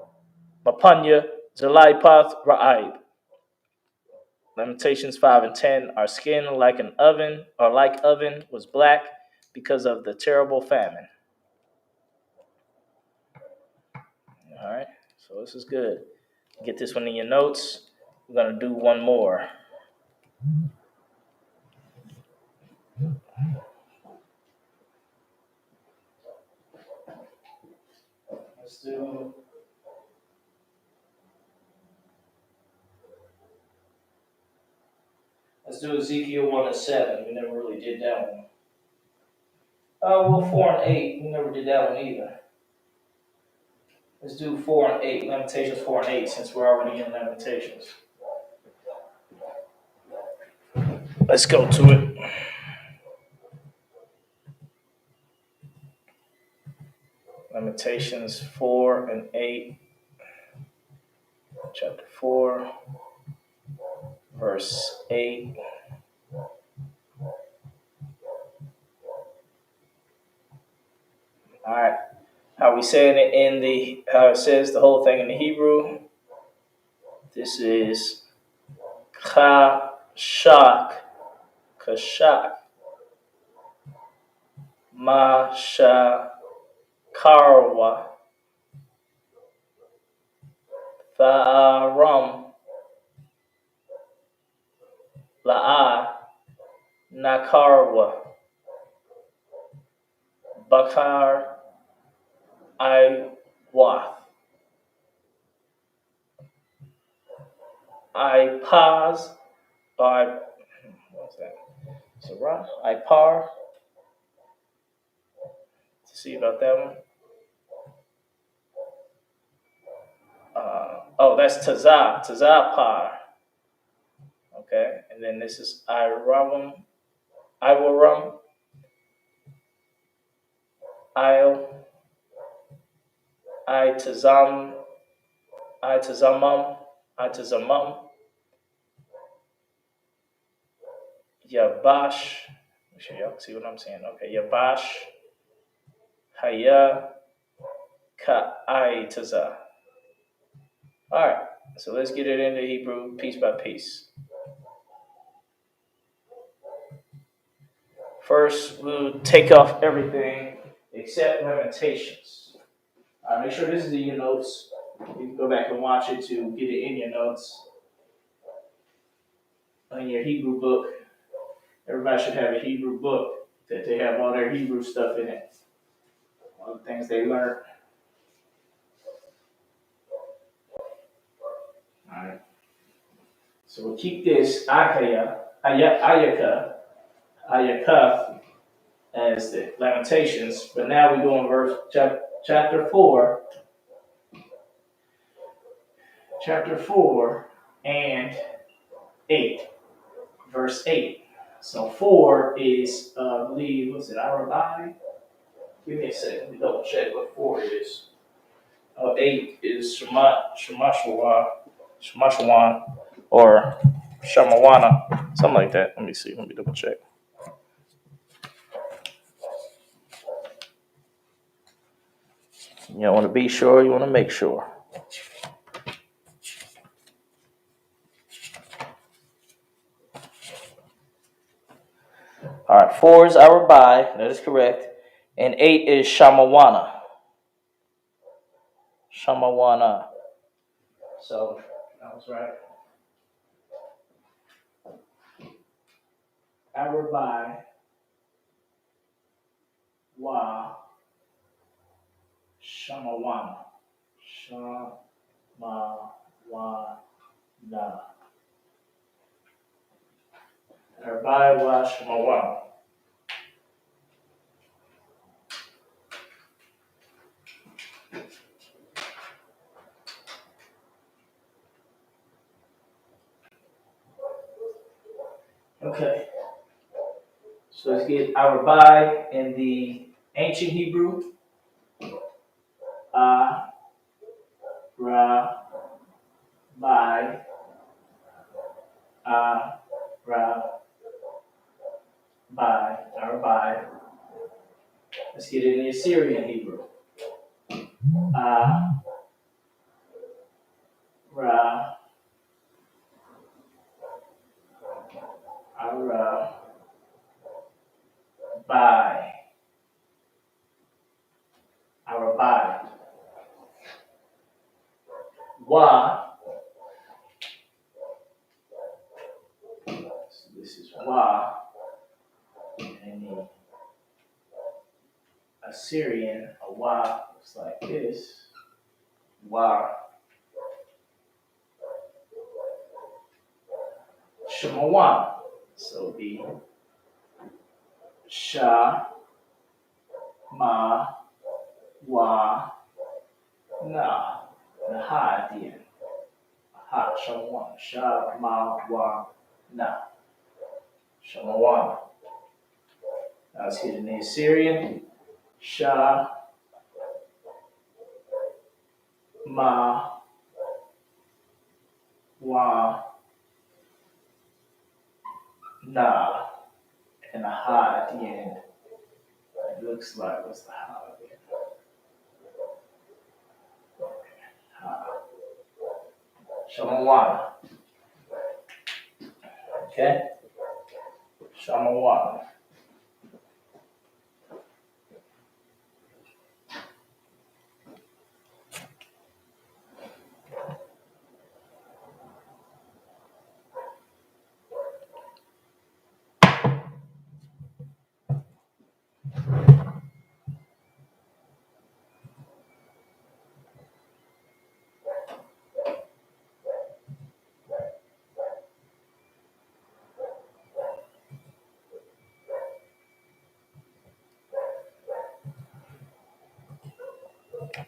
Mapanya, Zalaipath, Ra'aib. Lamentations 5 and 10. Our skin like oven was black because of the terrible famine. All right, so this is good. Get this one in your notes. We're going to do one more. Let's do Ezekiel 1 and 7. We never really did that one. Well, 4 and 8. We never did that one either. Let's do 4 and 8. Lamentations 4 and 8, since we're already in Lamentations. Let's go to it. Lamentations 4 and 8. Chapter 4, verse 8. All right. How we saying it how it says the whole thing in the Hebrew. This is kashak, masha karwa, tha'aram, la'a, nakarwa, bakar, iwath, ipaz, what's that? Sarah, ipar. See about that one? That's Tazapar. Okay, and then this is Iwaram, Itazamam, Yabash. Make sure y'all see what I'm saying. Okay, Yabash, Haya, Ka'itaza. All right, so let's get it into Hebrew piece by piece. First, we'll take off everything except Lamentations. Make sure this is in your notes. You can go back and watch it to get it in your notes. In your Hebrew book. Everybody should have a Hebrew book that they have all their Hebrew stuff in it. All the things they learned. All right. So we'll keep this Ayaka, as the Lamentations, but now we're doing chapter 4. Chapter 4 and 8. Verse 8. So 4 is, I believe, what's it, Arabai? Give me a second, let me double check what 4 is. 8 is Shemashwan, or Shamawana, something like that. Let me see, let me double check. You don't want to be sure, you want to make sure. All right, 4 is Arabai, that is correct. And 8 is Shamawana. Shamawana. So, that was right. Arabai. Wa. Shamawana. Shamawana. Arabai wa Shamawana. Okay. So let's get Arabai in the ancient Hebrew. Ra, bai, ra, bai, Arabai. Let's get it in the Assyrian Hebrew. Ra, ara, bai, Arabai. Wa, so this is Wa, and the Assyrian, a Wa looks like this. Wa, Shemawan. So the Sha, Ma, Wa, Na, and a Ha at the end. Ha, Shemawan. Sha, Ma, Wa, Na. Shemawan. Now let's get in the Assyrian. Sha, Ma, Wa, Na, and a Ha at the end. It looks like, what's the Ha at the end? Ha. Shamawana. Okay? Shamawana.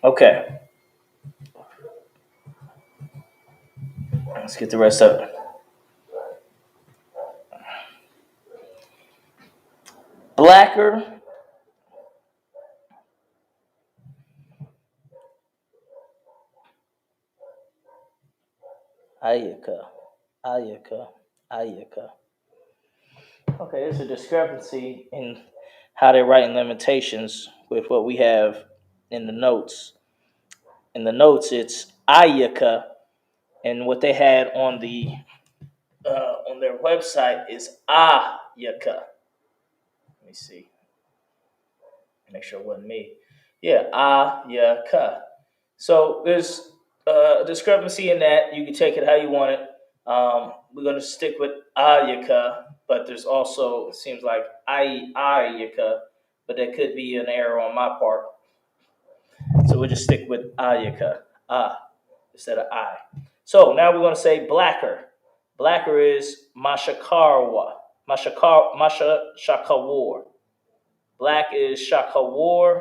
Okay. Let's get the rest of it. Blacker. Ayaka. Ayaka. Ayaka. Okay, there's a discrepancy in how they write in Limitations with what we have in the notes. In the notes, it's Ayaka, and what they had on the on their website is Ayaka. Let me see. Make sure it wasn't me. Yeah, Ayaka. So there's a discrepancy in that. You can take it how you want it. We're going to stick with Ayaka, but there's also, it seems like Ayaka, but that could be an error on my part. So we'll just stick with Ayaka, instead of I. So now we're going to say blacker. Blacker is Mashakarwa, Mashakawar. Black is Shakawar.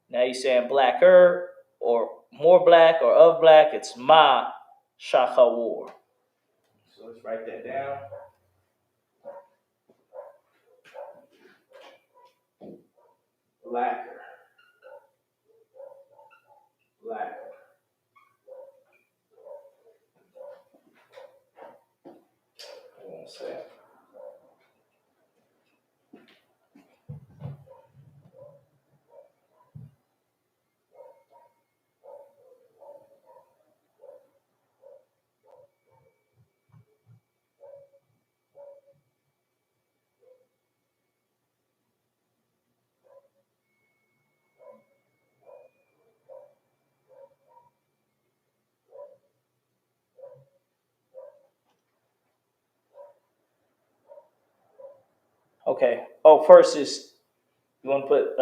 Now you're saying blacker or more black or of black, it's Ma Shakawar. So let's write that down. Blacker. Blacker. One second. Okay. Oh, first is you want to put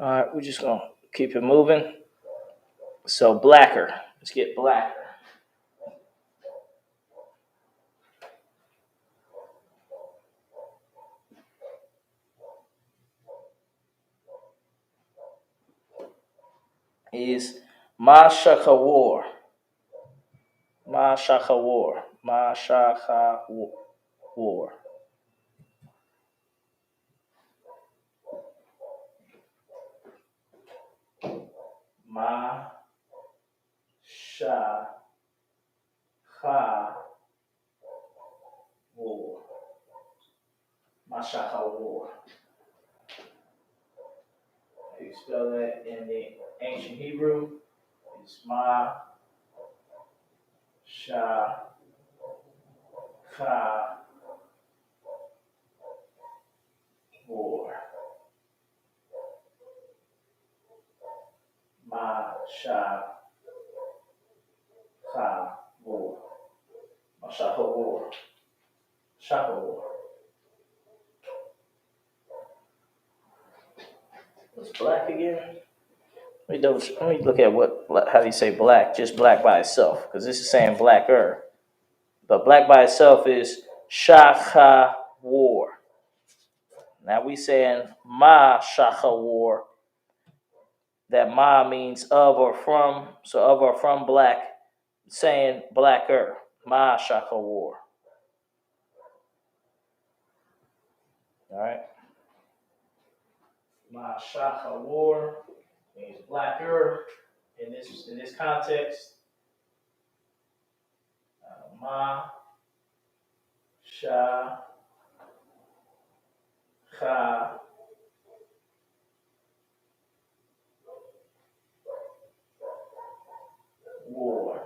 All right, we're just gonna keep it moving. So blacker. Let's get blacker. Is Mashakawar. Mashakawar. Mashakawar. Mashakawar. Mashakawar. How you spell that in the ancient Hebrew? It's Mashakawar. Mashakawar. Mashakawar. Shakawar. What's black again? Let me look at how do you say black? Just black by itself, because this is saying blacker. But black by itself is shachawar. Now we saying ma shachawar. That ma means of or from. So of or from black, saying blacker. Ma shachawar. All right. Ma shachawar means blacker in this context. Ma sha cha war.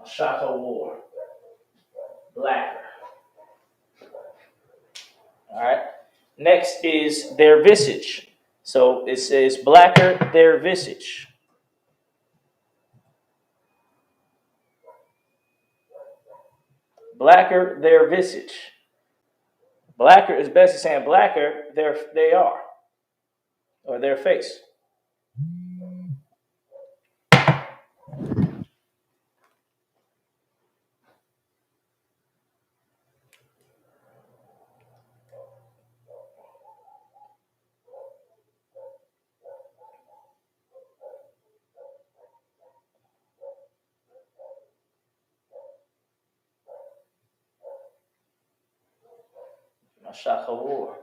Shaka war. Blacker. All right. Next is their visage. So it says blacker their visage. Blacker their visage. Blacker is best saying blacker they are, or their face. Shaka war.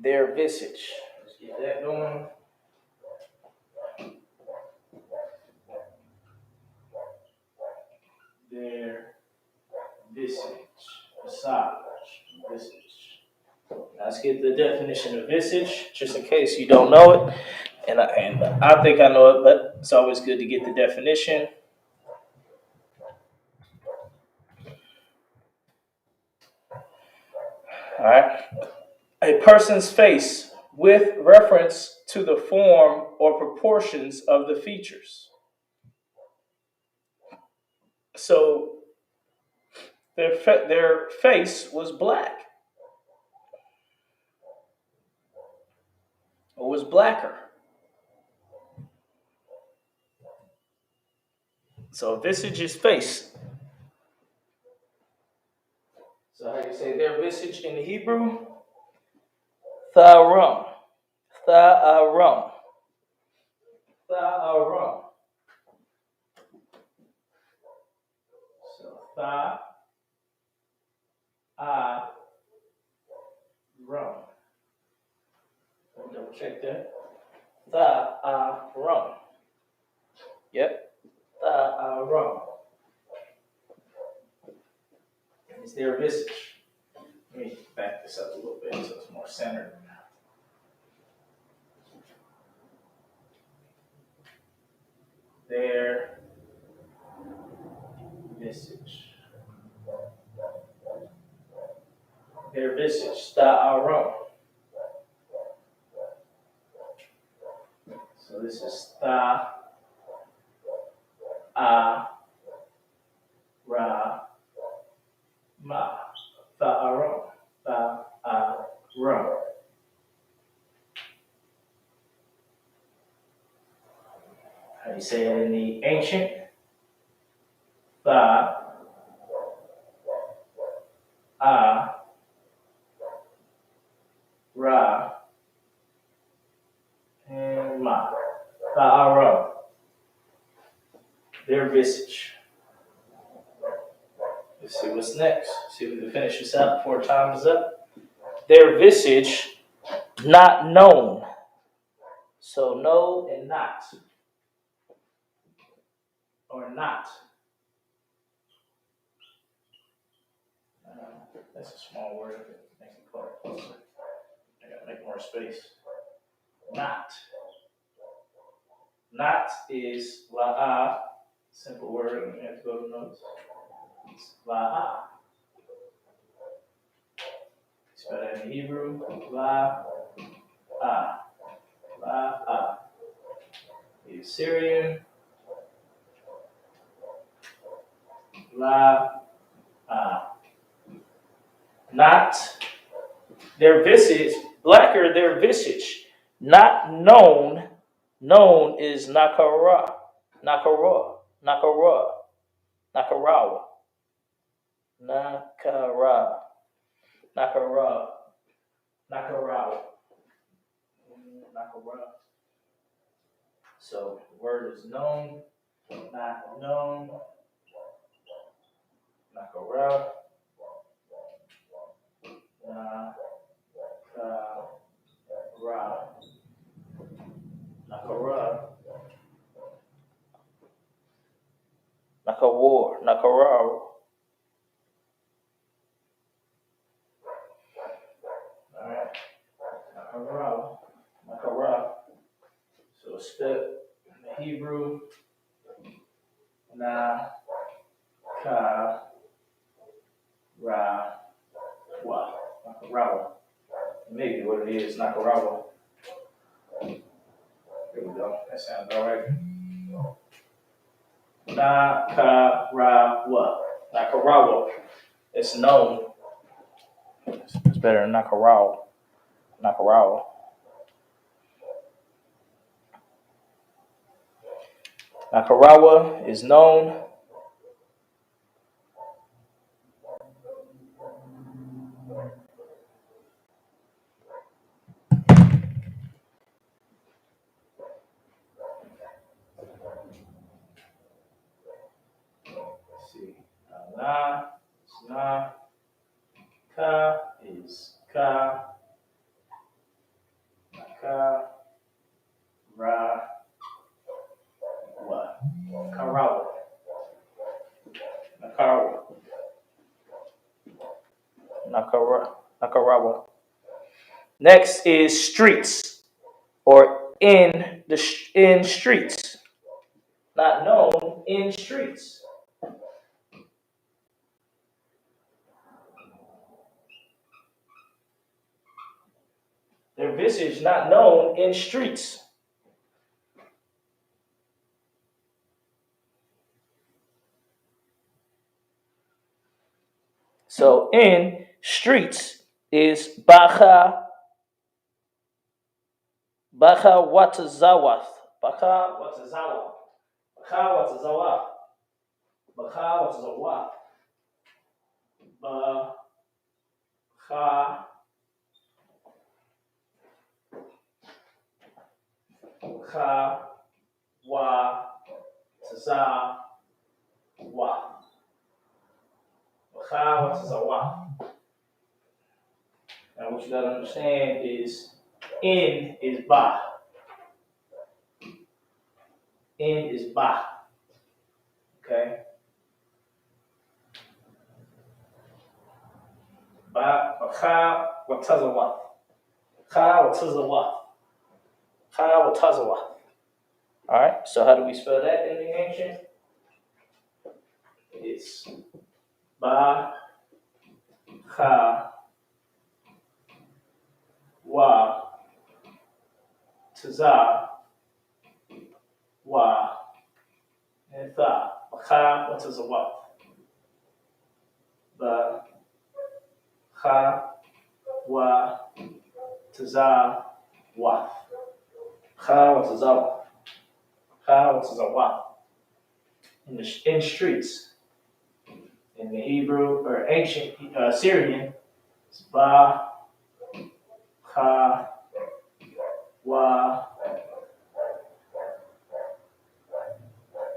Their visage. Let's get that going. Their visage. Visage. Let's get the definition of visage, just in case you don't know it. And I think I know it, but it's always good to get the definition. All right. A person's face with reference to the form or proportions of the features. So their face was black, or was blacker. So visage is face. So how you say their visage in the Hebrew? Tharum. Tharum. Tharum. So tharum. Double check that. Tharum. Yep. Ta'arum. It's their visage. Let me back this up a little bit so it's more centered. Their visage. Their visage. Ta'arum. So this is ta, a, ra, ma. Ta'arum. Ta'arum. How do you say it in the ancient? Ta, a, ra, and ma. Ta'arum. Their visage. Let's see what's next. See if we can finish this out before time is up. Their visage, not known. So no and not. Or not. That's a small word. Make it closer. I gotta make more space. Not. Not is la'a. Simple word. We have to go to notes. It's la'a. Spell that in Hebrew. La'a. La'a. The Assyrian. La'a. Not their visage, blacker their visage. Not known. Known is nakara. Nakara. Nakara. Nakarawa. Nakara. Nakara. Nakarawa. Nakara. So the word is known, not known. Nakara. Nakara. Nakara. Nakawar. Nakara. Alright. Nakara. Nakara. So spell in the Hebrew. Na. Ka. Ra. Wa. Nakarawa. Maybe what it is, Nakarawa. There we go. That sounds all right. Nakarawa. Nakarawa. It's known. It's better than Nakarawa. Nakarawa. Nakarawa is known. Let's see. Na is na. Ka is ka. Naka. Ra. Wa. Karawa. Nakarawa. Nakarawa. Next is streets, or in streets. Not known, in streets. Their visage not known in streets. So in streets is Bacha Watazawath. Bacha Watazawath. Bacha Watazawath. Bacha Watazawath. Bacha Bacha Watazawath. Now, what you gotta understand is in is ba. End is ba. Okay. Ba, Kha, Watazawa. Kha, Watazawa. Kha, Watazawa. All right, so how do we spell that in the ancient? It's Ba, Kha, Wa, Taza, Wa, and Tha. Kha, Watazawa. Ba, Kha, Wa, Taza, Wa. Kha, Watazawa. Kha, Watazawa. In streets. In the Hebrew or ancient Syrian, it's Ba, Kha, Wa,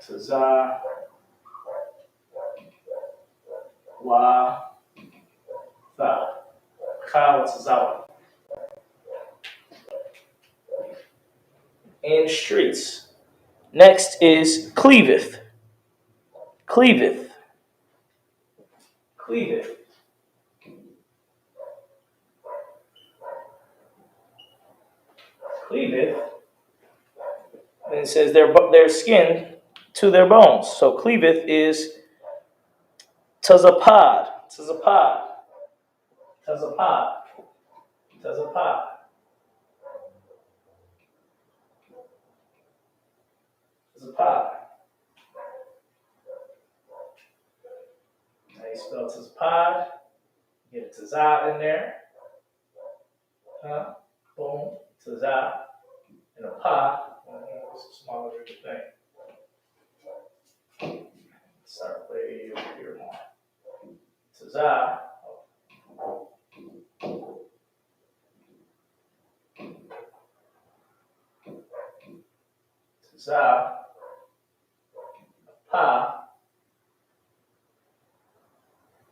Taza, Wa, Tha. Kha, wa, Tazawa. In streets. Next is cleaveth. Cleaveth. Cleaveth. Cleaveth. And it says their skin to their bones. So cleaveth is tazapad. Tazapad. Tazapad. Tazapad. Tazapad. How you spell tazapad? Get a tazah in there. Huh? Boom. Tazah. And a pa. It's a smaller thing. Start way over here more. Tazah. Tazah. Pa.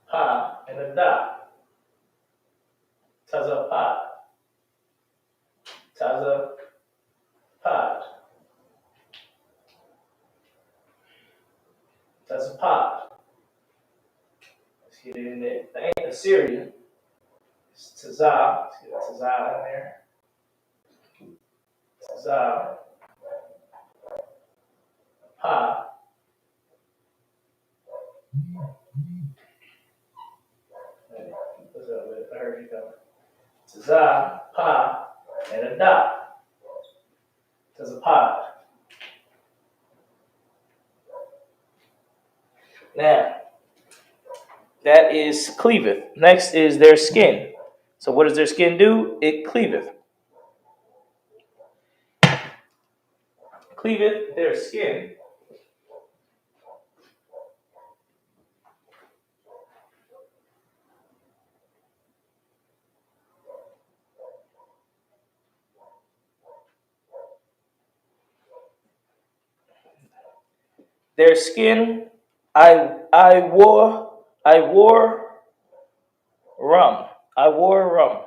Pa. And a da. Tazapad. Tazapad. Tazapad. Let's get it in there. The ain't Assyrian. It's Tazah. Let's get a Tazah in there. Tazah. Pa. What's up with it? I heard you coming. Tazah. Pa. And a da. Tazapad. Now, that is cleaveth. Next is their skin. So what does their skin do? It cleaveth. Cleaveth their skin. Their skin. I wore rum. I wore rum.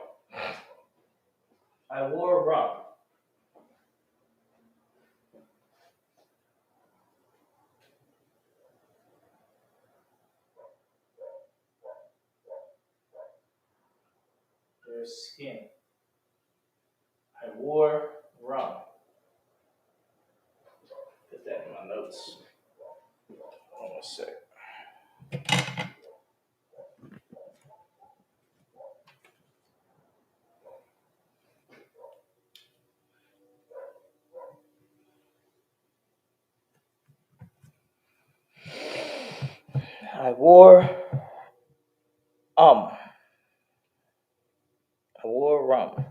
I wore rum. Their skin. I wore rum. Put that in my notes. Hold on a sec. I wore I wore rum.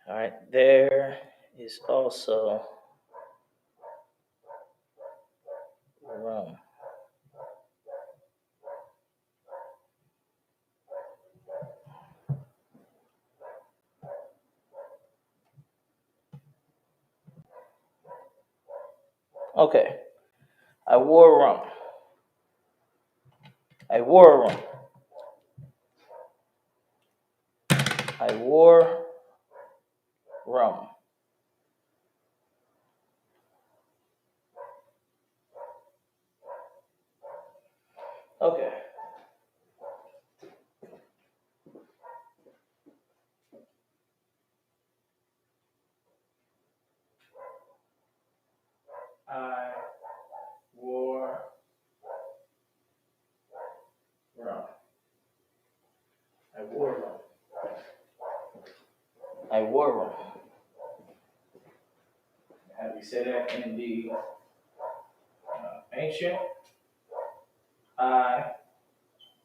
All right, there is also rum. Okay, I wore rum. I wore rum. I wore rum. Okay. I wore rum. I wore rum. I wore rum. How do we say that in the ancient? I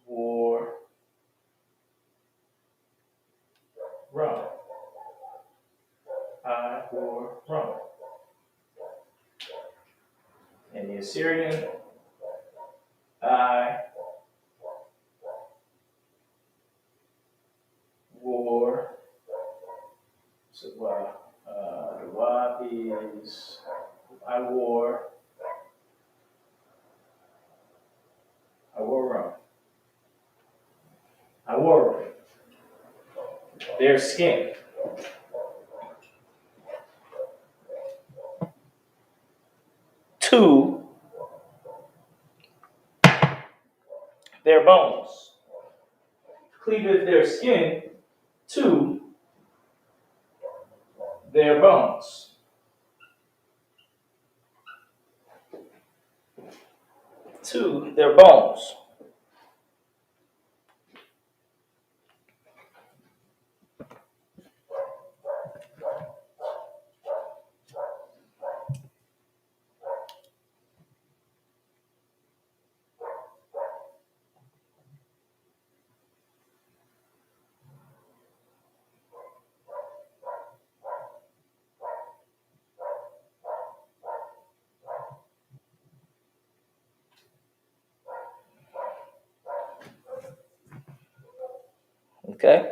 wore rum. I wore rum. In the Assyrian, I wore. So the what is I wore rum. I wore rum. Their skin. To their bones. Cleaveth their skin to their bones. To their bones. Okay.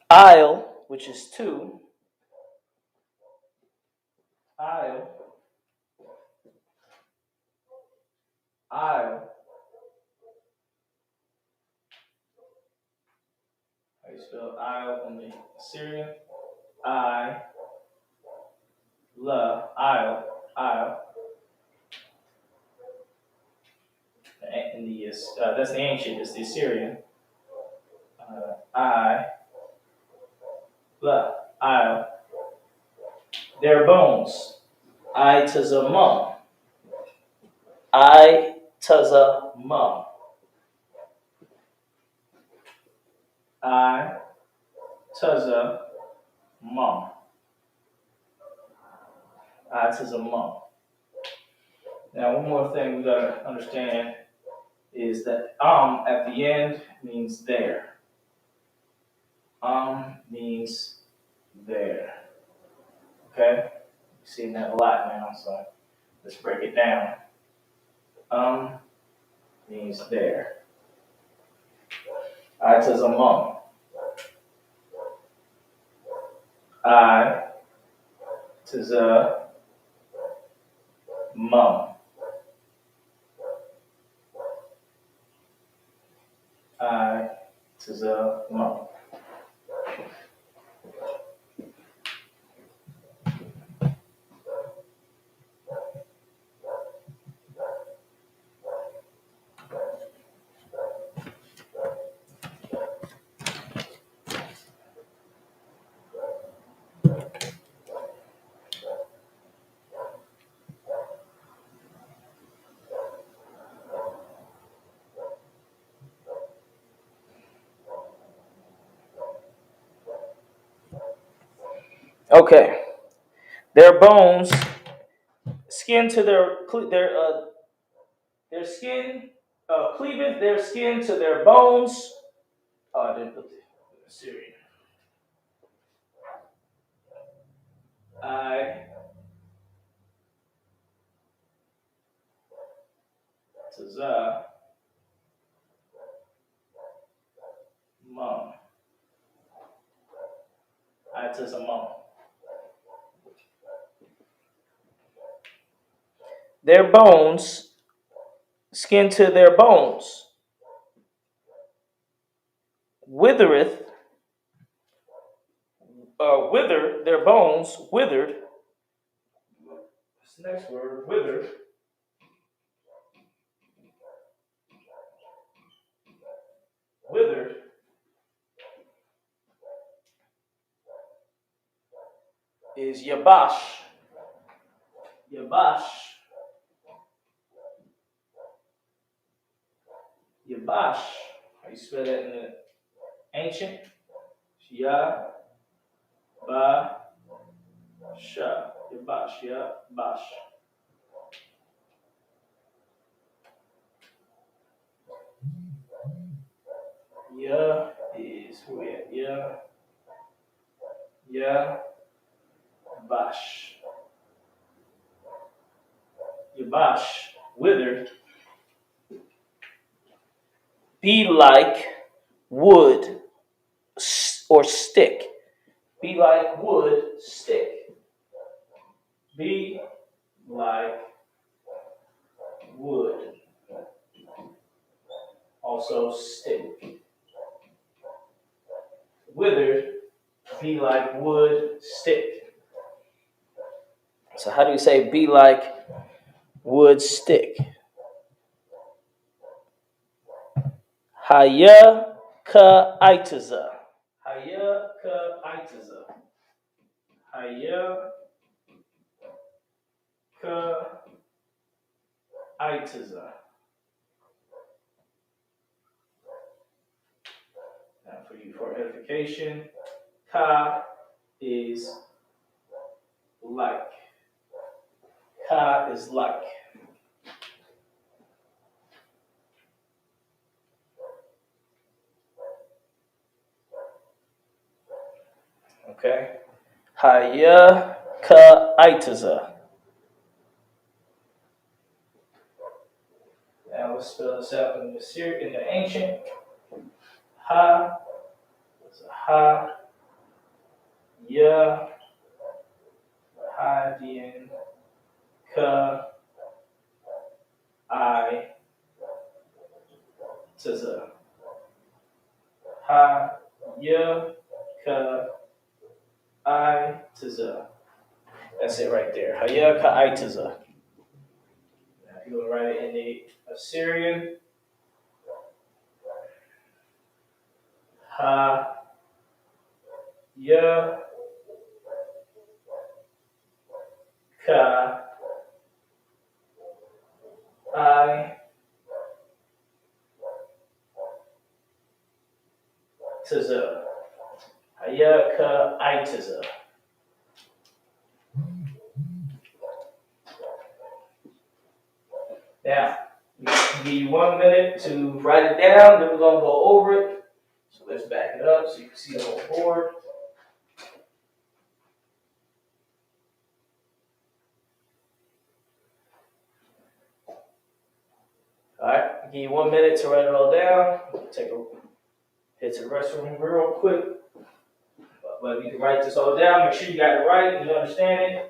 Isle, which is two. Isle. Isle. How you spell isle in the Assyrian? I. La. Isle. Isle. In the that's the ancient. It's the Assyrian. I. La. Isle. Their bones. I tazamum. I tazamum. I tazamum. I tazamum. Now, one more thing we gotta understand is that at the end means there. Means there. Okay? We've seen that a lot now, so let's break it down. Means there. I tazamum. I tazamum. I tazamum. Okay. Their bones, skin to their skin, cleaveth their skin to their bones. Oh, I didn't put the Syrian. I tazah mum. I tazah mum. their bones, skin to their bones, withereth, wither, their bones, withered. What's the next word? Withered. Withered is yabash. Yabash. Yabash. How you spell that in the ancient? Ya, ba, sha. Yabash. Yabash. Ya is where we at? Yabash. Yabash. Withered. Be like wood or stick. Be like wood, stick. Be like wood. Also stick. Withered, be like wood, stick. So how do you say be like wood, stick? Haya ka itaza. Haya ka itaza. Haya ka itaza. Now for you, for edification, ka is like. Ka is like. Okay? Haya ka itaza. Now let's spell this out in the ancient. Ha is a ha. Ya. Hadian. Ka. I. Taza. Ha. Ya. Ka. I. Taza. That's it right there. Haya ka I taza. Now if you want to write it in the Assyrian. Ha. Ya. Ka. I. Taza. Haya ka I taza. Now, give you 1 minute to write it down, then we're going to go over it. So let's back it up so you can see the whole board. All right, give you 1 minute to write it all down. Hit to the restroom real quick. But if you can write this all down, make sure you got it right and you understand it.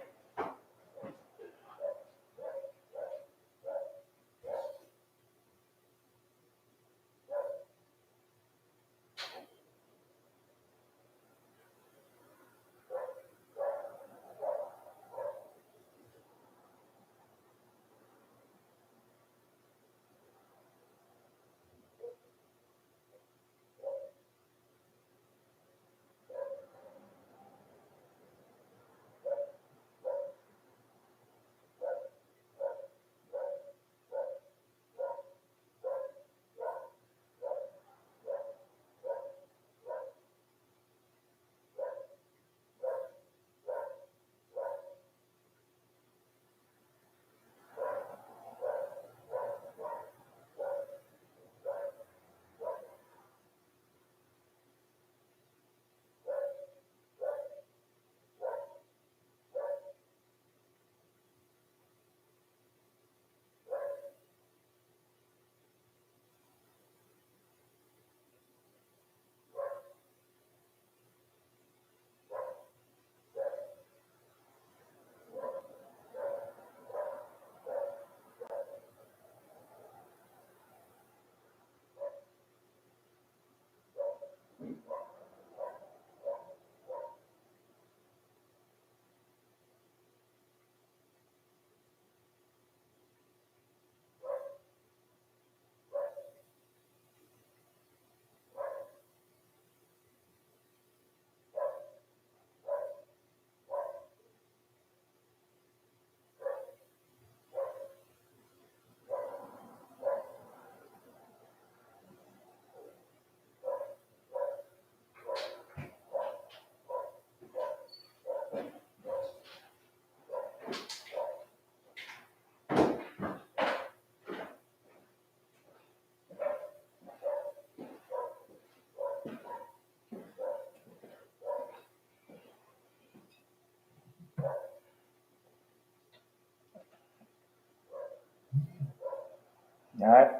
All right.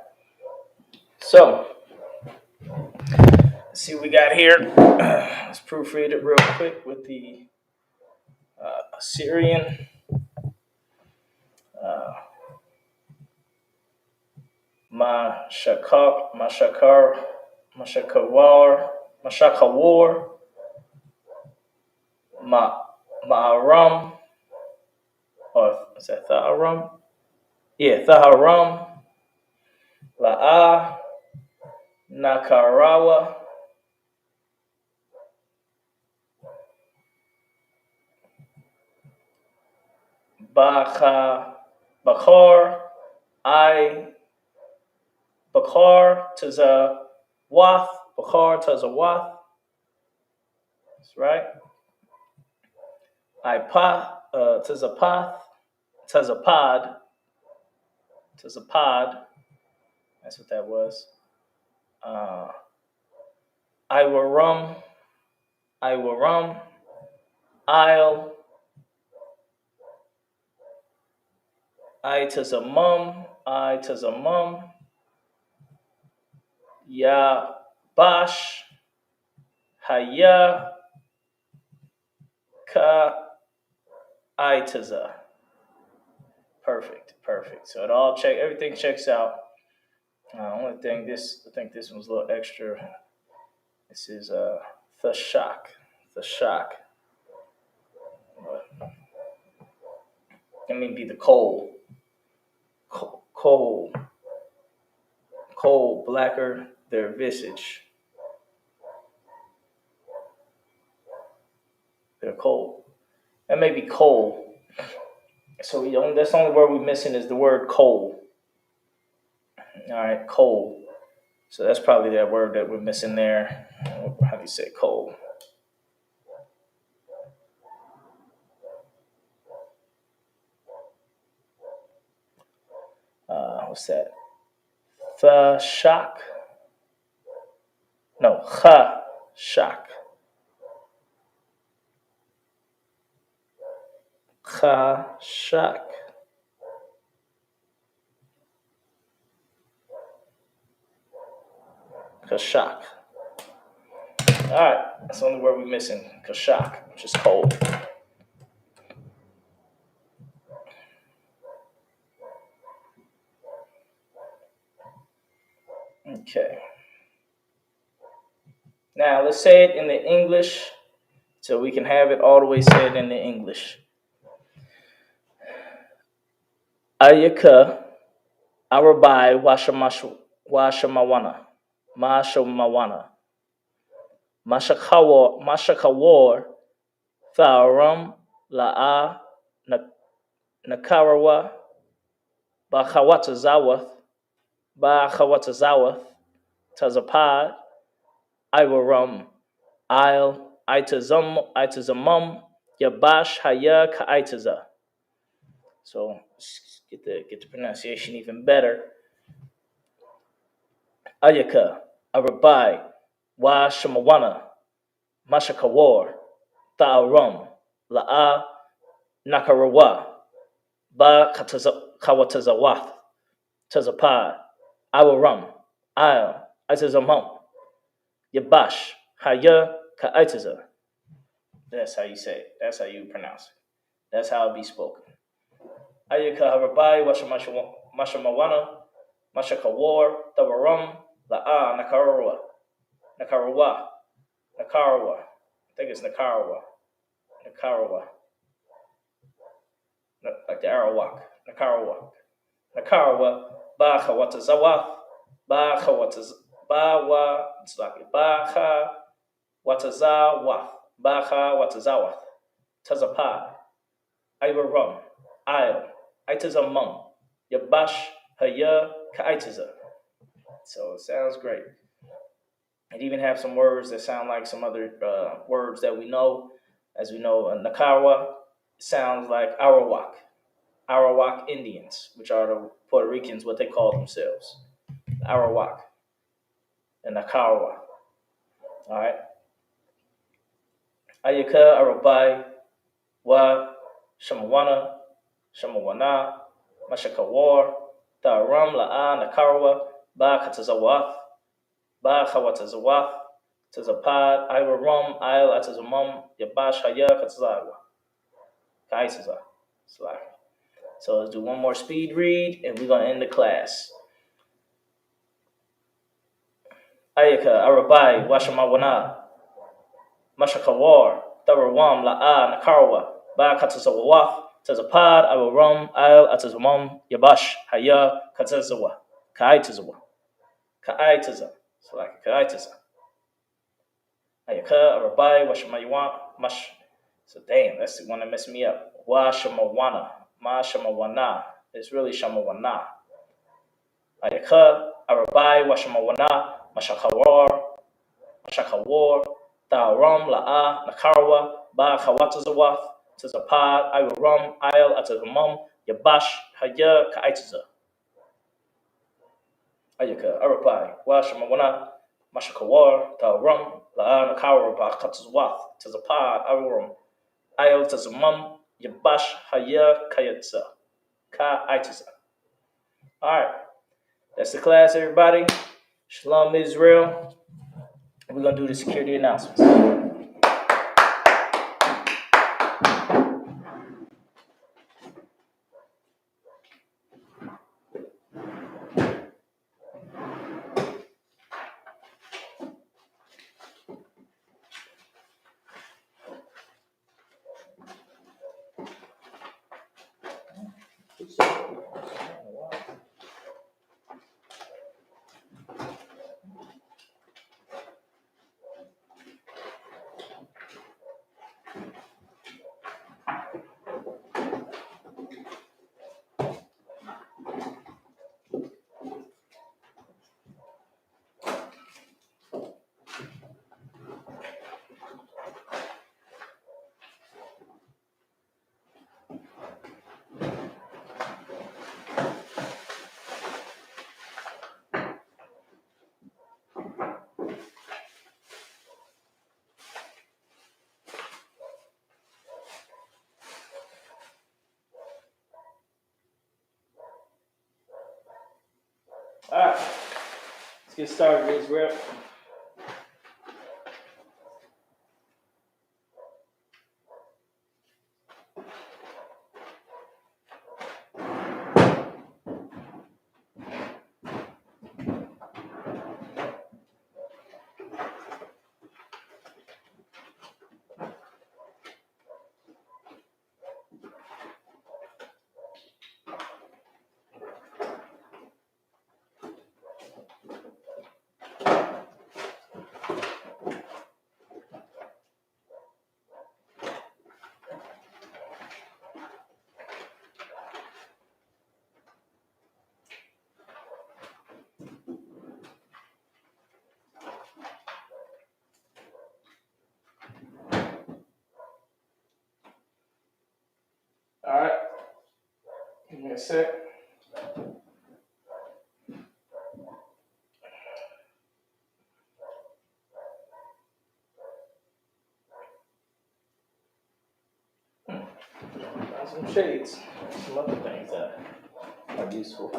So, let's see what we got here. Let's proofread it real quick with the Assyrian. Mashakawar, Ma'aram, or is that Thaharam? Yeah, Thaharam, La'a, Nakarawa, Bakar, Bakar Tazawath, Bakar Tazawath, that's right. Tazapath, Tazapad, that's what that was. Iwarum, Isle, Tazamum, Yabash, Haya, Ka, Itaza. Perfect. So everything checks out. Only thing I think this one's a little extra. This is Thashak. Let me be the coal, blacker their visage. They're cold. That may be coal. So that's the only word we're missing is the word coal. All right, coal. So that's probably that word that we're missing there. How do you say coal? What's that? Thashak. No, Chashak. Chashak. Kashak. All right, that's the only word we're missing. Kashak, which is cold. Okay. Now let's say it in the English, so we can have it all the way said in the English. Ayaka, Arabai, Washamawana, Mashakawar, Tharam, La'a, Nakarawa, Bachawatazawath, Tazapad, Iwarum, Isle, Itazamum, Yabash, Haya, Ka'itaza. So get the pronunciation even better. Ayaka, Arabai, Wa Shamawana, Mashakawar, Ta'arum, La'a, Nakarawa, Ba Kawatazawath, Tazapad, Awarum, Isle, Itazamum, Yabash, Haya, Ka'itaza. That's how you say it. That's how you pronounce it. That's how it be spoken. Ayaka Harabai, Washamawana, Mashakawar, Tawarum, La'a, Nakarawa. I think it's Nakarawa. Like the Arawak. Nakarawa, Baha Watazawath, Baha Watazawath, Tazapad, Iwarum, Isle, Itazamum, Yabash, Haya, Ka'itaza. So it sounds great. It even have some words that sound like some other words that we know. As we know, Nakarawa sounds like Arawak Indians, which are the Puerto Ricans, what they call themselves. Arawak and Nakarawa. All right. Ayaka, Arabai, Wa, Shamawana, Mashakawar, Taram la'a nakarwa ba katazawath ba khawatazawath tazapad iwarum il atazamum yabash haya katazawa kaitaza. So let's do one more speed read and we're gonna end the class. Ayaka arabai washamawana mashakawar tarawam la'a nakarwa ba katazawath tazapad iwarum il atazamum yabash haya katazawa kaitazawa kaitaza. Kaitaza. Ayaka arabai washamawana mash. So damn, that's the one that messed me up. Washamawana ma shamawana. It's really shamawana. Ayaka arabai washamawana mashakawar taram la'a nakarwa ba khawatazawath tazapad iwarum il atazamum yabash haya kaitaza. Ayaka arabai washamawana mashakawar taram la'a nakarwa ba khawatazawath tazapad iwarum il tazamum yabash haya kayatza kaitaza. All right, that's the class, everybody. Shalom, Israel. We're going to do the security announcements. All right, let's get started, Israel. All right, give me a sec. Got some shades, some other things that are useful.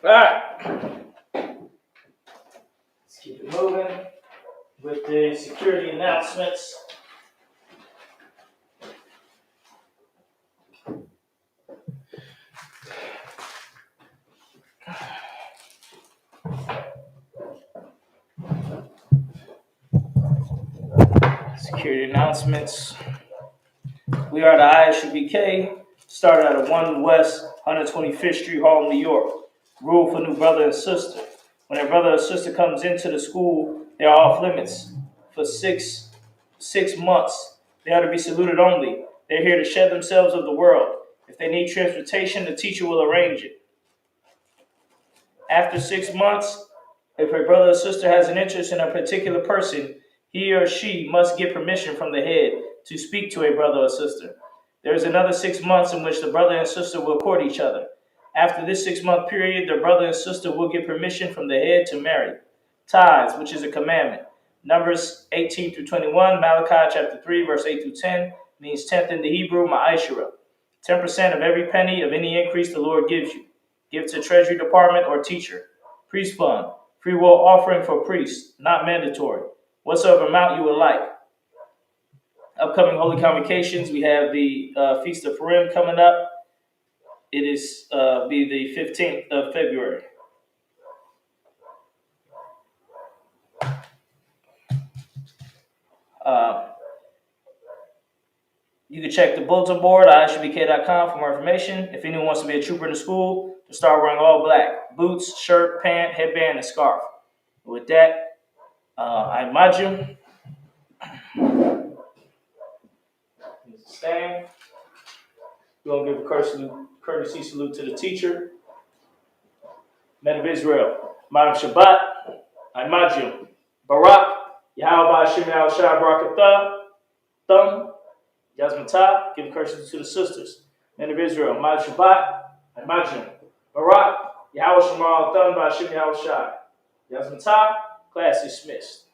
All right, let's keep it moving with the security announcements. security announcements. We are the ISUPK, started at 1 West 125th Street, Harlem, New York. Rule for new brother and sister. When a brother or sister comes into the school, they are off limits for six months. They are to be saluted only. They're here to shed themselves of the world. If they need transportation, the teacher will arrange it. After 6 months, if a brother or sister has an interest in a particular person, he or she must get permission from the head to speak to a brother or sister. There is another 6 months in which the brother and sister will court each other. After this 6-month period, the brother and sister will get permission from the head to marry. Tithes, which is a commandment. Numbers 18 through 21, Malachi chapter 3, verse 8 through 10, means tenth in the Hebrew, ma'ashera. 10% of every penny of any increase the Lord gives you. Give to Treasury Department or teacher. Priest fund, free will offering for priests, not mandatory. Whatsoever amount you would like. Upcoming holy convocations, we have the Feast of Purim coming up. It is be the 15th of February. You can check the bulletin board at ISUPK.com for more information. If anyone wants to be a trooper in the school, to start wearing all black: boots, shirt, pant, headband, and scarf. With that, I imagine. Stand. We're going to give a courtesy salute to the teacher. Men of Israel, Madam Shabbat, Imagine, Barak, Yahweh Hashem Yahweh Shai Barakatah, Thumb, Yazmatah, give a courtesy to the sisters. Men of Israel, Madam Shabbat, Imagine, Barak, Yahweh Shemar Thumb, Hashem Yahweh Shai. Yazmatah, class dismissed.